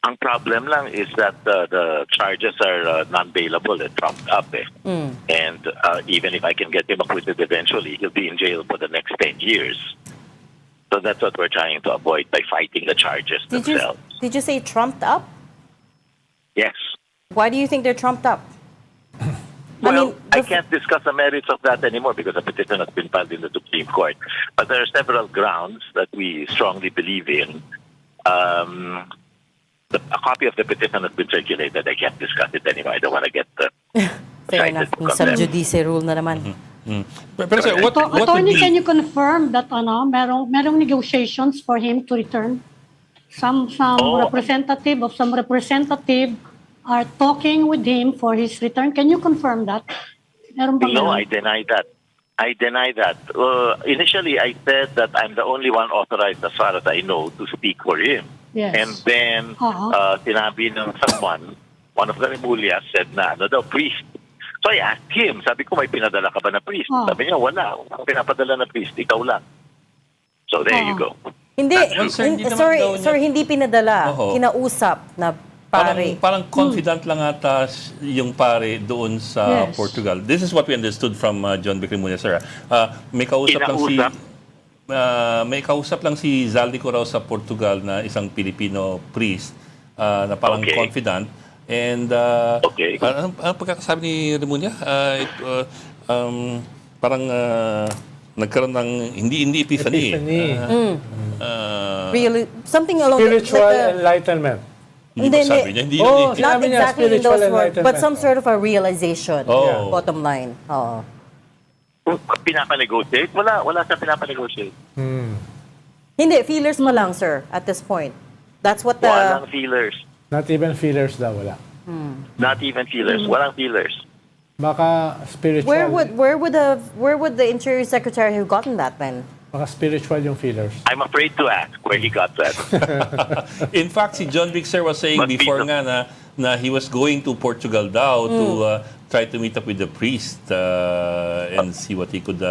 Speaker 9: Ang problem lang is that the charges are non-bailable and trumped up. And even if I can get him acquitted eventually, he'll be in jail for the next 10 years. So that's what we're trying to avoid by fighting the charges themselves.
Speaker 2: Did you say trumped up?
Speaker 9: Yes.
Speaker 2: Why do you think they're trumped up?
Speaker 9: Well, I can't discuss the merits of that anymore because the petition has been filed in the Supreme Court. But there are several grounds that we strongly believe in. A copy of the petition has been circulated. I can't discuss it anymore. I don't want to get
Speaker 2: fair enough. Yung sub judice rule na naman.
Speaker 1: Pero sir, what
Speaker 6: Attorney, can you confirm that merong negotiations for him to return? Some representative are talking with him for his return. Can you confirm that?
Speaker 9: No, I deny that. Initially, I said that I'm the only one authorized, as far as I know, to speak for him.
Speaker 6: Yes.
Speaker 9: And then, sinabi ng someone, one of the Remulias said na, priest. So I asked him, sabi ko, may pinadala ka ba na priest? Sabi niya, wala. Ang pinapadala na priest, ikaw lang. So there you go.
Speaker 2: Hindi, hindi pinadala. Kinausap na pare.
Speaker 1: Parang confident lang ata yung pare doon sa Portugal. This is what we understood from John Bicrimuna, sir. May kausap lang si Zaldy Co raw sa Portugal na isang Filipino priest na parang confident. And ano pagkakasabi ni Remunia? Parang nagkaroon ng hindi epiphany.
Speaker 2: Really, something along
Speaker 5: spiritual enlightenment.
Speaker 2: Hindi. Not exactly in those words, but some sort of a realization. Bottom line.
Speaker 9: Pinapa-negotiate? Wala sa pinapa-negotiate.
Speaker 2: Hindi, feelers mo lang, sir, at this point. That's what the...
Speaker 9: Walang feelers.
Speaker 5: Not even feelers daw, wala.
Speaker 9: Not even feelers. Walang feelers.
Speaker 5: Baka spiritual.
Speaker 2: Where would the Interior Secretary have gotten that then?
Speaker 5: Baka spiritual yung feelers.
Speaker 9: I'm afraid to ask where he got that.
Speaker 1: In fact, si John Vic, sir, was saying before nga na he was going to Portugal daw to try to meet up with the priest and see what he could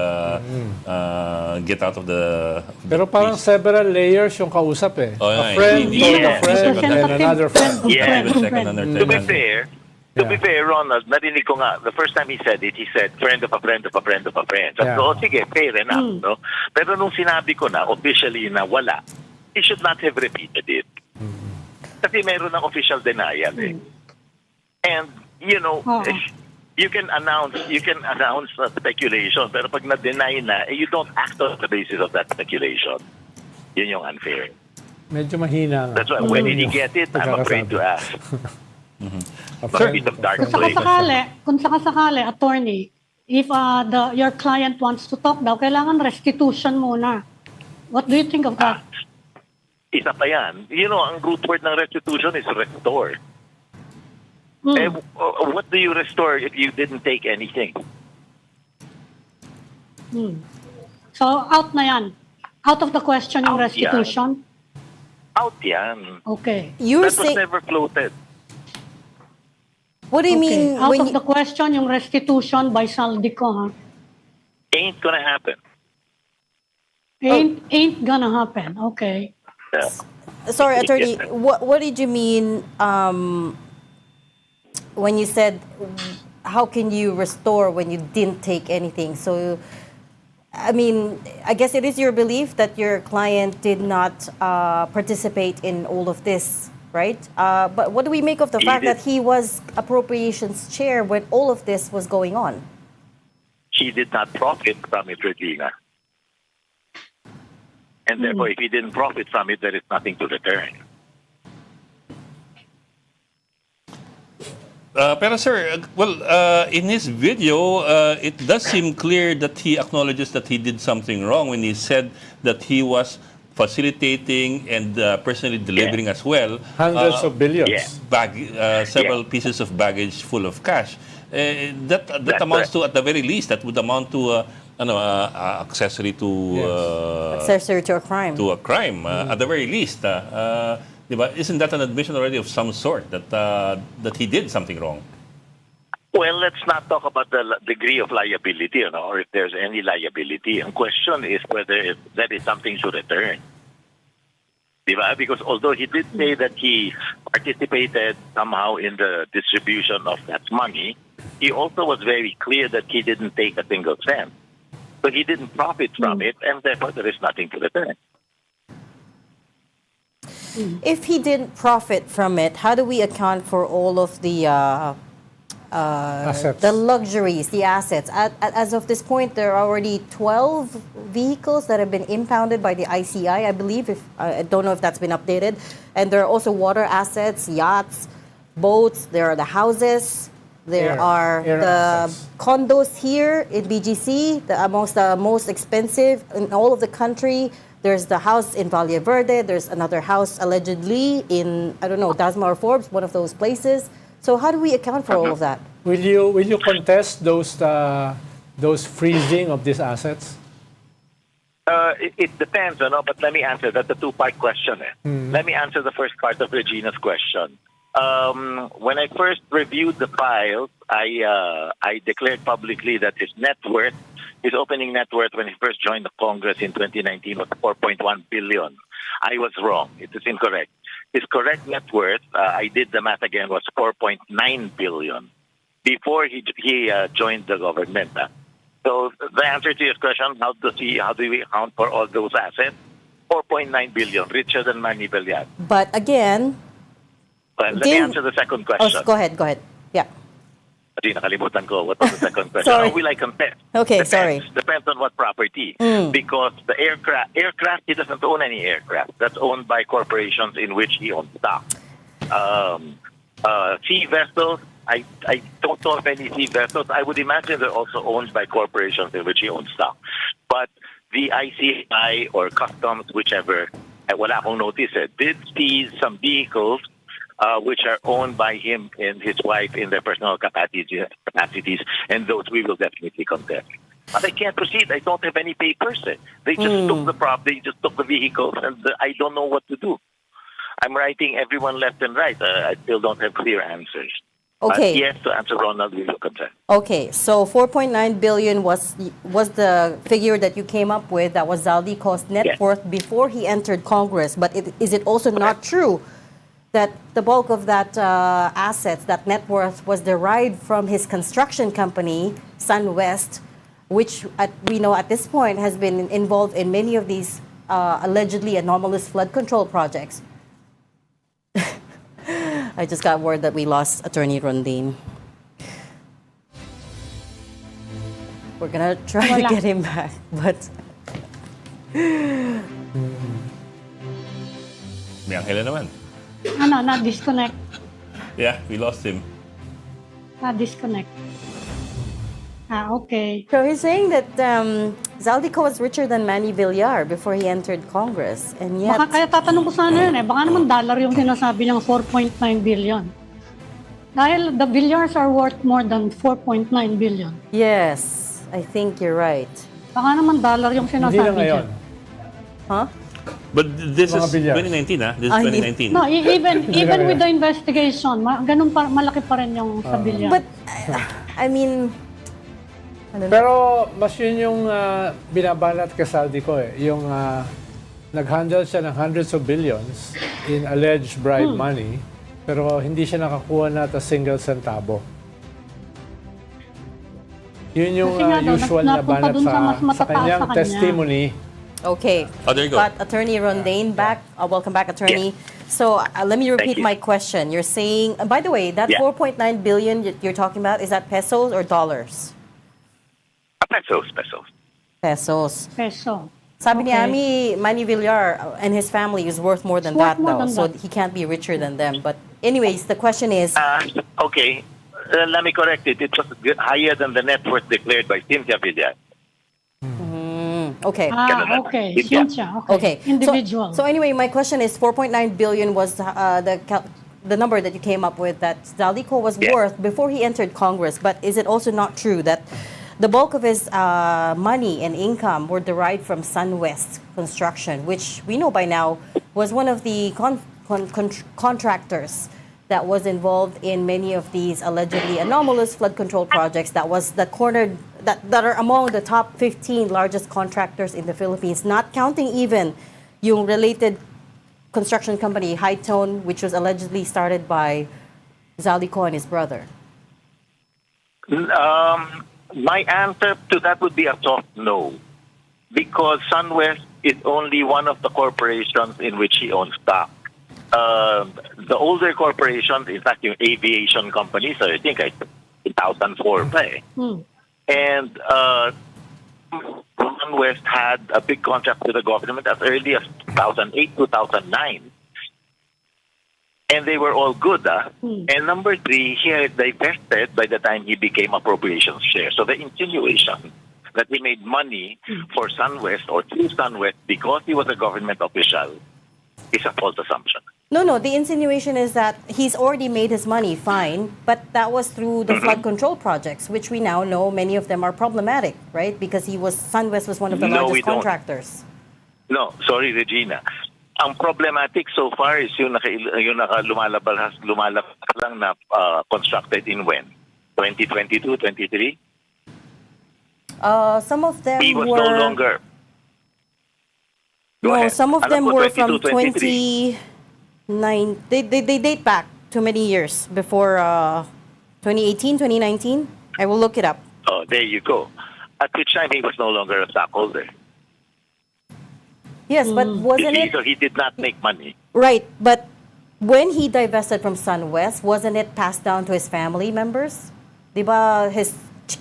Speaker 1: get out of the
Speaker 5: Pero parang
Speaker 1: priest.
Speaker 5: several layers yung kausap eh.
Speaker 1: A
Speaker 5: friend told a friend and another friend.
Speaker 9: To be fair, Ronald, narinig ko nga, the first time he said it, he said, friend of a friend of a friend of a friend. So, sige, fair enough, no? Pero nung sinabi ko na, officially na wala, he should not have repeated it. Kasi meron ng official denial eh. And, you know, you can announce speculation, pero pag na-deny na, you don't act on the basis of that speculation. Yun yung unfair.
Speaker 5: Medyo mahina nga.
Speaker 9: That's why, when did he get it? I'm afraid to ask.
Speaker 6: Kung sakasakali, attorney, if your client wants to talk daw, kailangan restitution muna. What do you think of that?
Speaker 9: Isa pa yan. You know, ang root word ng restitution is restore. What do you restore if you didn't take anything?
Speaker 6: So, out na yan. Out of the question yung restitution?
Speaker 9: Out yan.
Speaker 6: Okay.
Speaker 9: That was never floated.
Speaker 2: What do you mean?
Speaker 6: Out of the question yung restitution by Zaldy Co, huh?
Speaker 9: Ain't gonna happen.
Speaker 6: Ain't gonna happen. Okay.
Speaker 9: Yeah.
Speaker 2: sorry, attorney, what did you mean when you said, how can you restore when you didn't take anything? So, I mean, I guess it is your belief that your client did not participate in all of this, right? But what do we make of the fact that he was appropriations chair when all of this was going on?
Speaker 9: He did not profit from it, Regina. And therefore, if he didn't profit from it, there is nothing to return.
Speaker 1: Pero sir, in his video, it does seem clear that he acknowledges that he did something wrong when he said that he was facilitating and personally delivering as well
Speaker 5: Hundreds of billions.
Speaker 1: several pieces of baggage full of cash. That amounts to, at the very least, that would amount to accessory to
Speaker 2: Accessory to a crime.
Speaker 1: to a crime at the very least. Diba? Isn't that an admission already of some sort that he did something wrong?
Speaker 9: Well, let's not talk about the degree of liability, or if there's any liability. The question is whether that is something to return. Diba? Because although he did say that he participated somehow in the distribution of that money, he also was very clear that he didn't take a single cent. So he didn't profit from it, and therefore there is nothing to return.
Speaker 2: If he didn't profit from it, how do we account for all of the
Speaker 5: Assets.
Speaker 2: the luxuries, the assets? As of this point, there are already 12 vehicles that have been impounded by the ICI, I believe. I don't know if that's been updated. And there are also water assets, yachts, boats. There are the houses. There are the
Speaker 5: assets.
Speaker 2: condos here in BGC, amongst the most expensive in all of the country. There's the house in Valle Verde. There's another house allegedly in, I don't know, Dasma or Forbes, one of those places. So how do we account for all of that?
Speaker 5: Will you contest those freezing of these assets?
Speaker 9: It depends, but let me answer. That's a two-part question. Let me answer the first part of Regina's question. When I first reviewed the files, I declared publicly that his opening net worth when he first joined the Congress in 2019 was 4.1 billion. I was wrong. It is incorrect. His correct net worth, I did the math again, was 4.9 billion before he joined the government. So the answer to your question, how do we account for all those assets? 4.9 billion, richer than Manny Villar.
Speaker 2: But again...
Speaker 9: Well, let me answer the second question.
Speaker 2: Oh, go ahead. Yeah.
Speaker 9: Hindi, nakalimutan ko. What was the second question?
Speaker 2: Sorry.
Speaker 9: How will I contest?
Speaker 2: Okay,
Speaker 9: Depends.
Speaker 2: sorry.
Speaker 9: Depends on what property. Because the aircraft, he doesn't own any aircraft. That's owned by corporations in which he owns stock. Sea vessels, I don't know of any sea vessels. I would imagine they're also owned by corporations in which he owns stock. But the ICI or customs, whichever, wala akong notice, did seize some vehicles which are owned by him and his wife in their personal capacities, and those we will definitely contest. But I can't proceed. I don't have any papers. They just took the they just took the vehicles, and I don't know what to do. I'm writing everyone left and right. I still don't have clear answers.
Speaker 2: Okay.
Speaker 9: But yes, to answer Ronald, we will contest.
Speaker 2: Okay, so 4.9 billion was the figure that you came up with. That was Zaldy Co's net worth before he entered Congress. But is it also not true that the bulk of that assets, that net worth, was derived from his construction company, SunWest, which we know at this point has been involved in many of these allegedly anomalous flood control projects? I just got word that we lost Attorney Rondain. We're gonna try to get him back, but...
Speaker 1: May Angela naman.
Speaker 6: Na-disconnect.
Speaker 1: Yeah, we lost him.
Speaker 6: Na-disconnect. Okay.
Speaker 2: So he's saying that Zaldy Co was richer than Manny Villar before he entered Congress, and yet...
Speaker 6: Baka, kaya tatanong ko sana yun baka naman dollar yung sinasabi niyang 4.9 billion. Dahil the Villars are worth more than 4.9 billion.
Speaker 2: Yes, I think you're right.
Speaker 6: Baka naman dollar yung
Speaker 5: Hindi
Speaker 6: sinasabi
Speaker 5: na ngayon.
Speaker 6: niya.
Speaker 2: Huh?
Speaker 1: But this is
Speaker 5: Mga bilyar.
Speaker 1: 2019, This is 2019.
Speaker 6: No, even with the investigation, ganun malaki pa rin yung sa Villar.
Speaker 2: But, I mean...
Speaker 5: Pero mas yun yung binabanat kay Zaldy Co yung nag-handle siya ng hundreds of billions in alleged bribe money, pero hindi siya nakakuha na at a single centavo. Yun yung
Speaker 6: Kasi nga daw,
Speaker 5: usual na
Speaker 6: napunta
Speaker 5: banat
Speaker 6: dun sa mas
Speaker 5: sa
Speaker 6: matataas
Speaker 5: kanyang
Speaker 6: sa kanya.
Speaker 5: testimony.
Speaker 2: Okay.
Speaker 1: Oh, there you go.
Speaker 2: Got Attorney Rondain back. Welcome back, Attorney. So let me repeat
Speaker 9: you.
Speaker 2: my question. You're saying, by the way, that
Speaker 9: Yeah.
Speaker 2: 4.9 billion that you're talking about, is that pesos or dollars?
Speaker 9: Pesos.
Speaker 2: Pesos.
Speaker 6: Peso.
Speaker 2: Sabi ni
Speaker 6: Okay.
Speaker 2: Ami, Manny Villar and his family is worth more than
Speaker 6: It's worth
Speaker 2: that,
Speaker 6: more
Speaker 2: though.
Speaker 6: than
Speaker 2: So
Speaker 6: that.
Speaker 2: he can't be richer than them. But anyways, the question is,
Speaker 9: Okay. Let me correct it. It was higher than the net worth declared by Cynthia Villar.
Speaker 2: okay.
Speaker 6: Okay.
Speaker 9: Yeah.
Speaker 6: Cynthia,
Speaker 2: Okay.
Speaker 6: Individual.
Speaker 2: So anyway, my question is 4.9 billion was the number that you came up with that Zaldy Co was
Speaker 9: Yeah.
Speaker 2: worth before he entered Congress. But is it also not true that the bulk of his money and income were derived from SunWest Construction, which we know by now was one of the contractors that was involved in many of these allegedly anomalous flood control projects that are among the top 15 largest contractors in the Philippines, not counting even yung related construction company High Tone, which was allegedly started by Zaldy Co and his brother.
Speaker 9: My answer to that would be a soft no, because SunWest is only one of the corporations in which he owns stock. The older corporations, in fact, yung aviation companies, I think 2004 pa eh. And SunWest had a big contract with the government as early as 2008, 2009. And they were all good. And number three, he had divested by the time he became appropriations chair. So the insinuation that he made money for SunWest or through SunWest because he was a government official is a false assumption.
Speaker 2: No, the insinuation is that he's already made his money, fine, but that was through the flood control projects, which we now know many of them are problematic, right? Because SunWest was one of the largest contractors.
Speaker 9: No, sorry, Regina. Ang problematic so far is yung lumalabas lang na constructed in when? 2022, 23?
Speaker 2: Some of them
Speaker 9: He was
Speaker 2: were...
Speaker 9: no longer... Go
Speaker 2: No,
Speaker 9: ahead.
Speaker 2: some of
Speaker 9: Alam
Speaker 2: them
Speaker 9: ko,
Speaker 2: were
Speaker 9: 22,
Speaker 2: from
Speaker 9: 23.
Speaker 2: 29... They date back to many years before 2018, 2019. I will look it up.
Speaker 9: Oh, there you go. At which time he was no longer a stockholder.
Speaker 2: Yes, but wasn't it...
Speaker 9: So he did not make money.
Speaker 2: Right, but when he divested from SunWest, wasn't it passed down to his family members? Diba his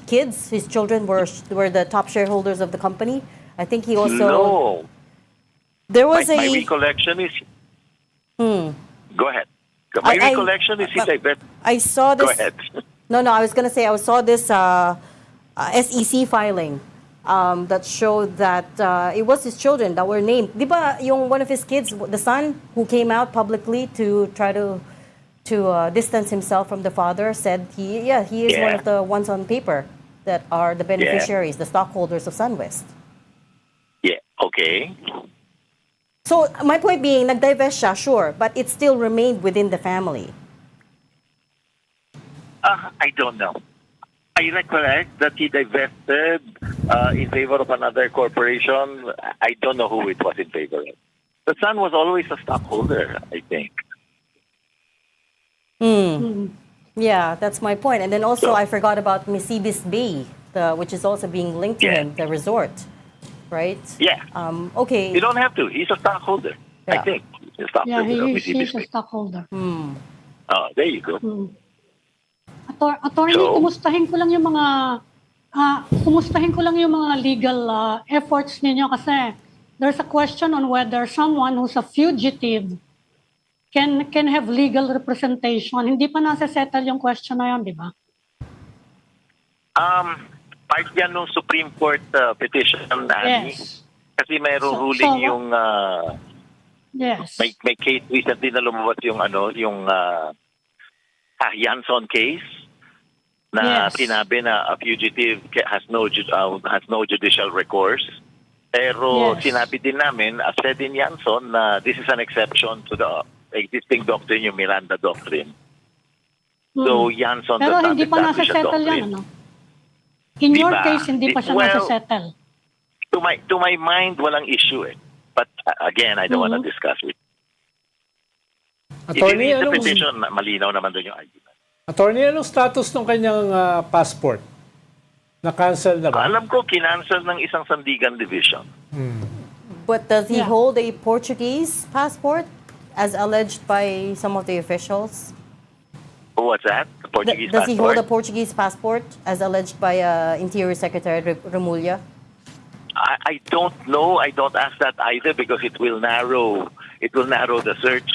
Speaker 2: kids, his children were the top shareholders of the company? I think he also...
Speaker 9: No.
Speaker 2: There was
Speaker 9: My recollection is... Go ahead. My recollection is he divested...
Speaker 2: I saw this...
Speaker 9: Go ahead.
Speaker 2: No, I was going to say I saw this SEC filing that showed that it was his children that were named. Diba yung one of his kids, the son, who came out publicly to try to distance himself from the father, said he is one of the ones on paper that are the beneficiaries, the stockholders of SunWest.
Speaker 9: Yeah, okay.
Speaker 2: So my point being, nag-divest siya, sure, but it still remained within the family.
Speaker 9: I don't know. I recollect that he divested in favor of another corporation. I don't know who it was in favor of. The son was always a stockholder, I think.
Speaker 2: Yeah, that's my point. And then also, I forgot about Misibis Bay, which is also being linked to him, the resort, right?
Speaker 9: Yeah.
Speaker 2: Okay.
Speaker 9: You don't have to. He's a stockholder, I think. He's a stockholder of Mississippi
Speaker 6: he's a
Speaker 9: Bay.
Speaker 6: stockholder.
Speaker 9: Oh, there you go.
Speaker 6: Attorney, kumustahin ko lang yung mga legal efforts ninyo kasi there's a question on whether someone who's a fugitive can have legal representation. Hindi pa nasa-settle yung question na yun, di ba?
Speaker 9: Part yan ng Supreme Court petition na kasi mayroong ruling yung may case recently na lumabas yung Janson case na sinabi na a fugitive has no judicial recourse. Pero sinabi din namin, as said in Janson, na this is an exception to the existing doctrine, yung Miranda doctrine. So Janson
Speaker 6: pero
Speaker 9: does not
Speaker 6: hindi pa
Speaker 9: establish a
Speaker 6: nasa-settle
Speaker 9: doctrine.
Speaker 6: yan, ano? In your case, hindi pa siya nasa-settle.
Speaker 9: To my mind, walang issue eh. But again, I don't want to discuss it.
Speaker 5: Attorney,
Speaker 9: In
Speaker 5: anong,
Speaker 9: interpretation, malinaw naman doon yung argument.
Speaker 5: attorney, anong status ng kanyang passport? Na-cancel na ba?
Speaker 9: Alam ko, kinancel ng isang Sandigan Division.
Speaker 2: But does he
Speaker 6: Yeah.
Speaker 2: hold a Portuguese passport, as alleged by some of the officials?
Speaker 9: What's that? The Portuguese
Speaker 2: Does he hold a
Speaker 9: passport?
Speaker 2: Portuguese passport, as alleged by Interior Secretary Remulla?
Speaker 9: I don't know. I don't ask that either because it will narrow the search.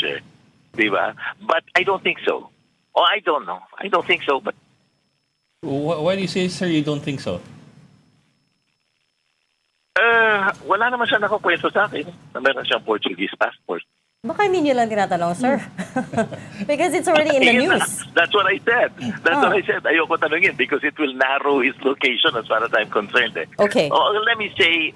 Speaker 9: Diba? But I don't think so. Oh, I don't know. I don't think so, but
Speaker 1: Why do you say, sir, you don't think so?
Speaker 9: wala naman siya nakakwento sa akin na meron siyang Portuguese passport.
Speaker 2: Baka hindi niyo lang tinatanong, sir. Because it's already in the
Speaker 9: Ayun na.
Speaker 2: news.
Speaker 9: That's what I said. That's what I said. Ayoko tanungin because it will narrow his location as far as I'm concerned.
Speaker 2: Okay.
Speaker 9: Oh, let me say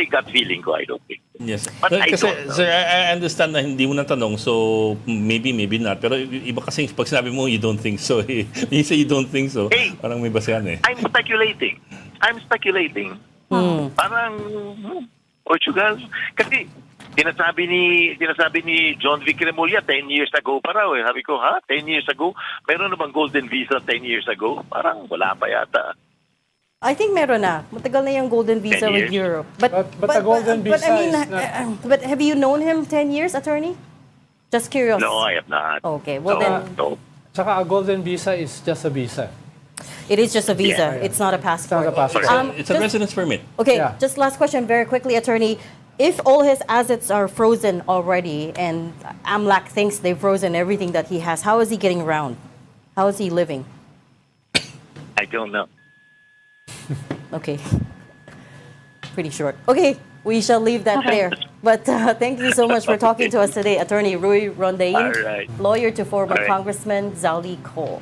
Speaker 9: gut feeling ko, I don't think.
Speaker 1: Yes.
Speaker 9: But I
Speaker 1: Kasi,
Speaker 9: don't know.
Speaker 1: sir, I understand na hindi mo natanong, so maybe not. Pero iba kasi pag sinabi mo, you don't think so. You say you don't think so,
Speaker 9: Hey.
Speaker 1: parang may basehan eh.
Speaker 9: I'm speculating. Parang Portugal. Kasi sinasabi ni John Vic Remulla 10 years ago pa raw. Sabi ko, 10 years ago? Meron na bang golden visa 10 years ago? Parang wala pa yata.
Speaker 2: I think meron na. Matagal na yung golden visa
Speaker 9: 10
Speaker 2: with
Speaker 9: years.
Speaker 2: Europe.
Speaker 5: But the golden visa
Speaker 2: I mean,
Speaker 5: is not...
Speaker 2: but have you known him 10 years, attorney? Just curious.
Speaker 9: No, I have not.
Speaker 2: Okay, well then,
Speaker 9: No.
Speaker 5: Tsaka a golden visa is just a visa.
Speaker 2: it is just a visa.
Speaker 9: Yeah.
Speaker 2: It's not a passport.
Speaker 5: It's not a passport.
Speaker 1: It's a residence permit.
Speaker 2: Okay,
Speaker 5: Yeah.
Speaker 2: just last question, very quickly, attorney. If all his assets are frozen already, and AMLAC thinks they've frozen everything that he has, how is he getting around? How is he living?
Speaker 9: I don't know.
Speaker 2: Okay. Pretty short. Okay, we shall leave that there. But thank you so much for talking to us today, Attorney Rui Rondain,
Speaker 9: All right.
Speaker 2: lawyer to former
Speaker 9: All right.
Speaker 2: Congressman Zaldy Co.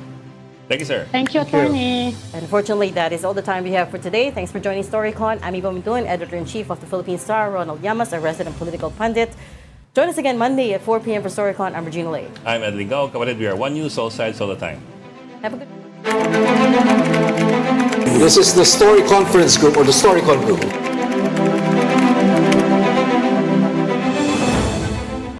Speaker 1: Thank you, sir.
Speaker 6: Thank you, attorney.
Speaker 2: Unfortunately, that is all the time we have for today. Thanks for joining Storycon. I'm Ivo Mintun, editor-in-chief of the Philippine Star, Ronald Llamas, a resident political pundit. Join us again Monday at 4 p.m. for Storycon. I'm Regina Lay.
Speaker 1: I'm Edwin Gao. Kapatid, we are One News, all sides, all the time.
Speaker 2: Have a good
Speaker 10: This is the Story Conference Group or the Storycon Group.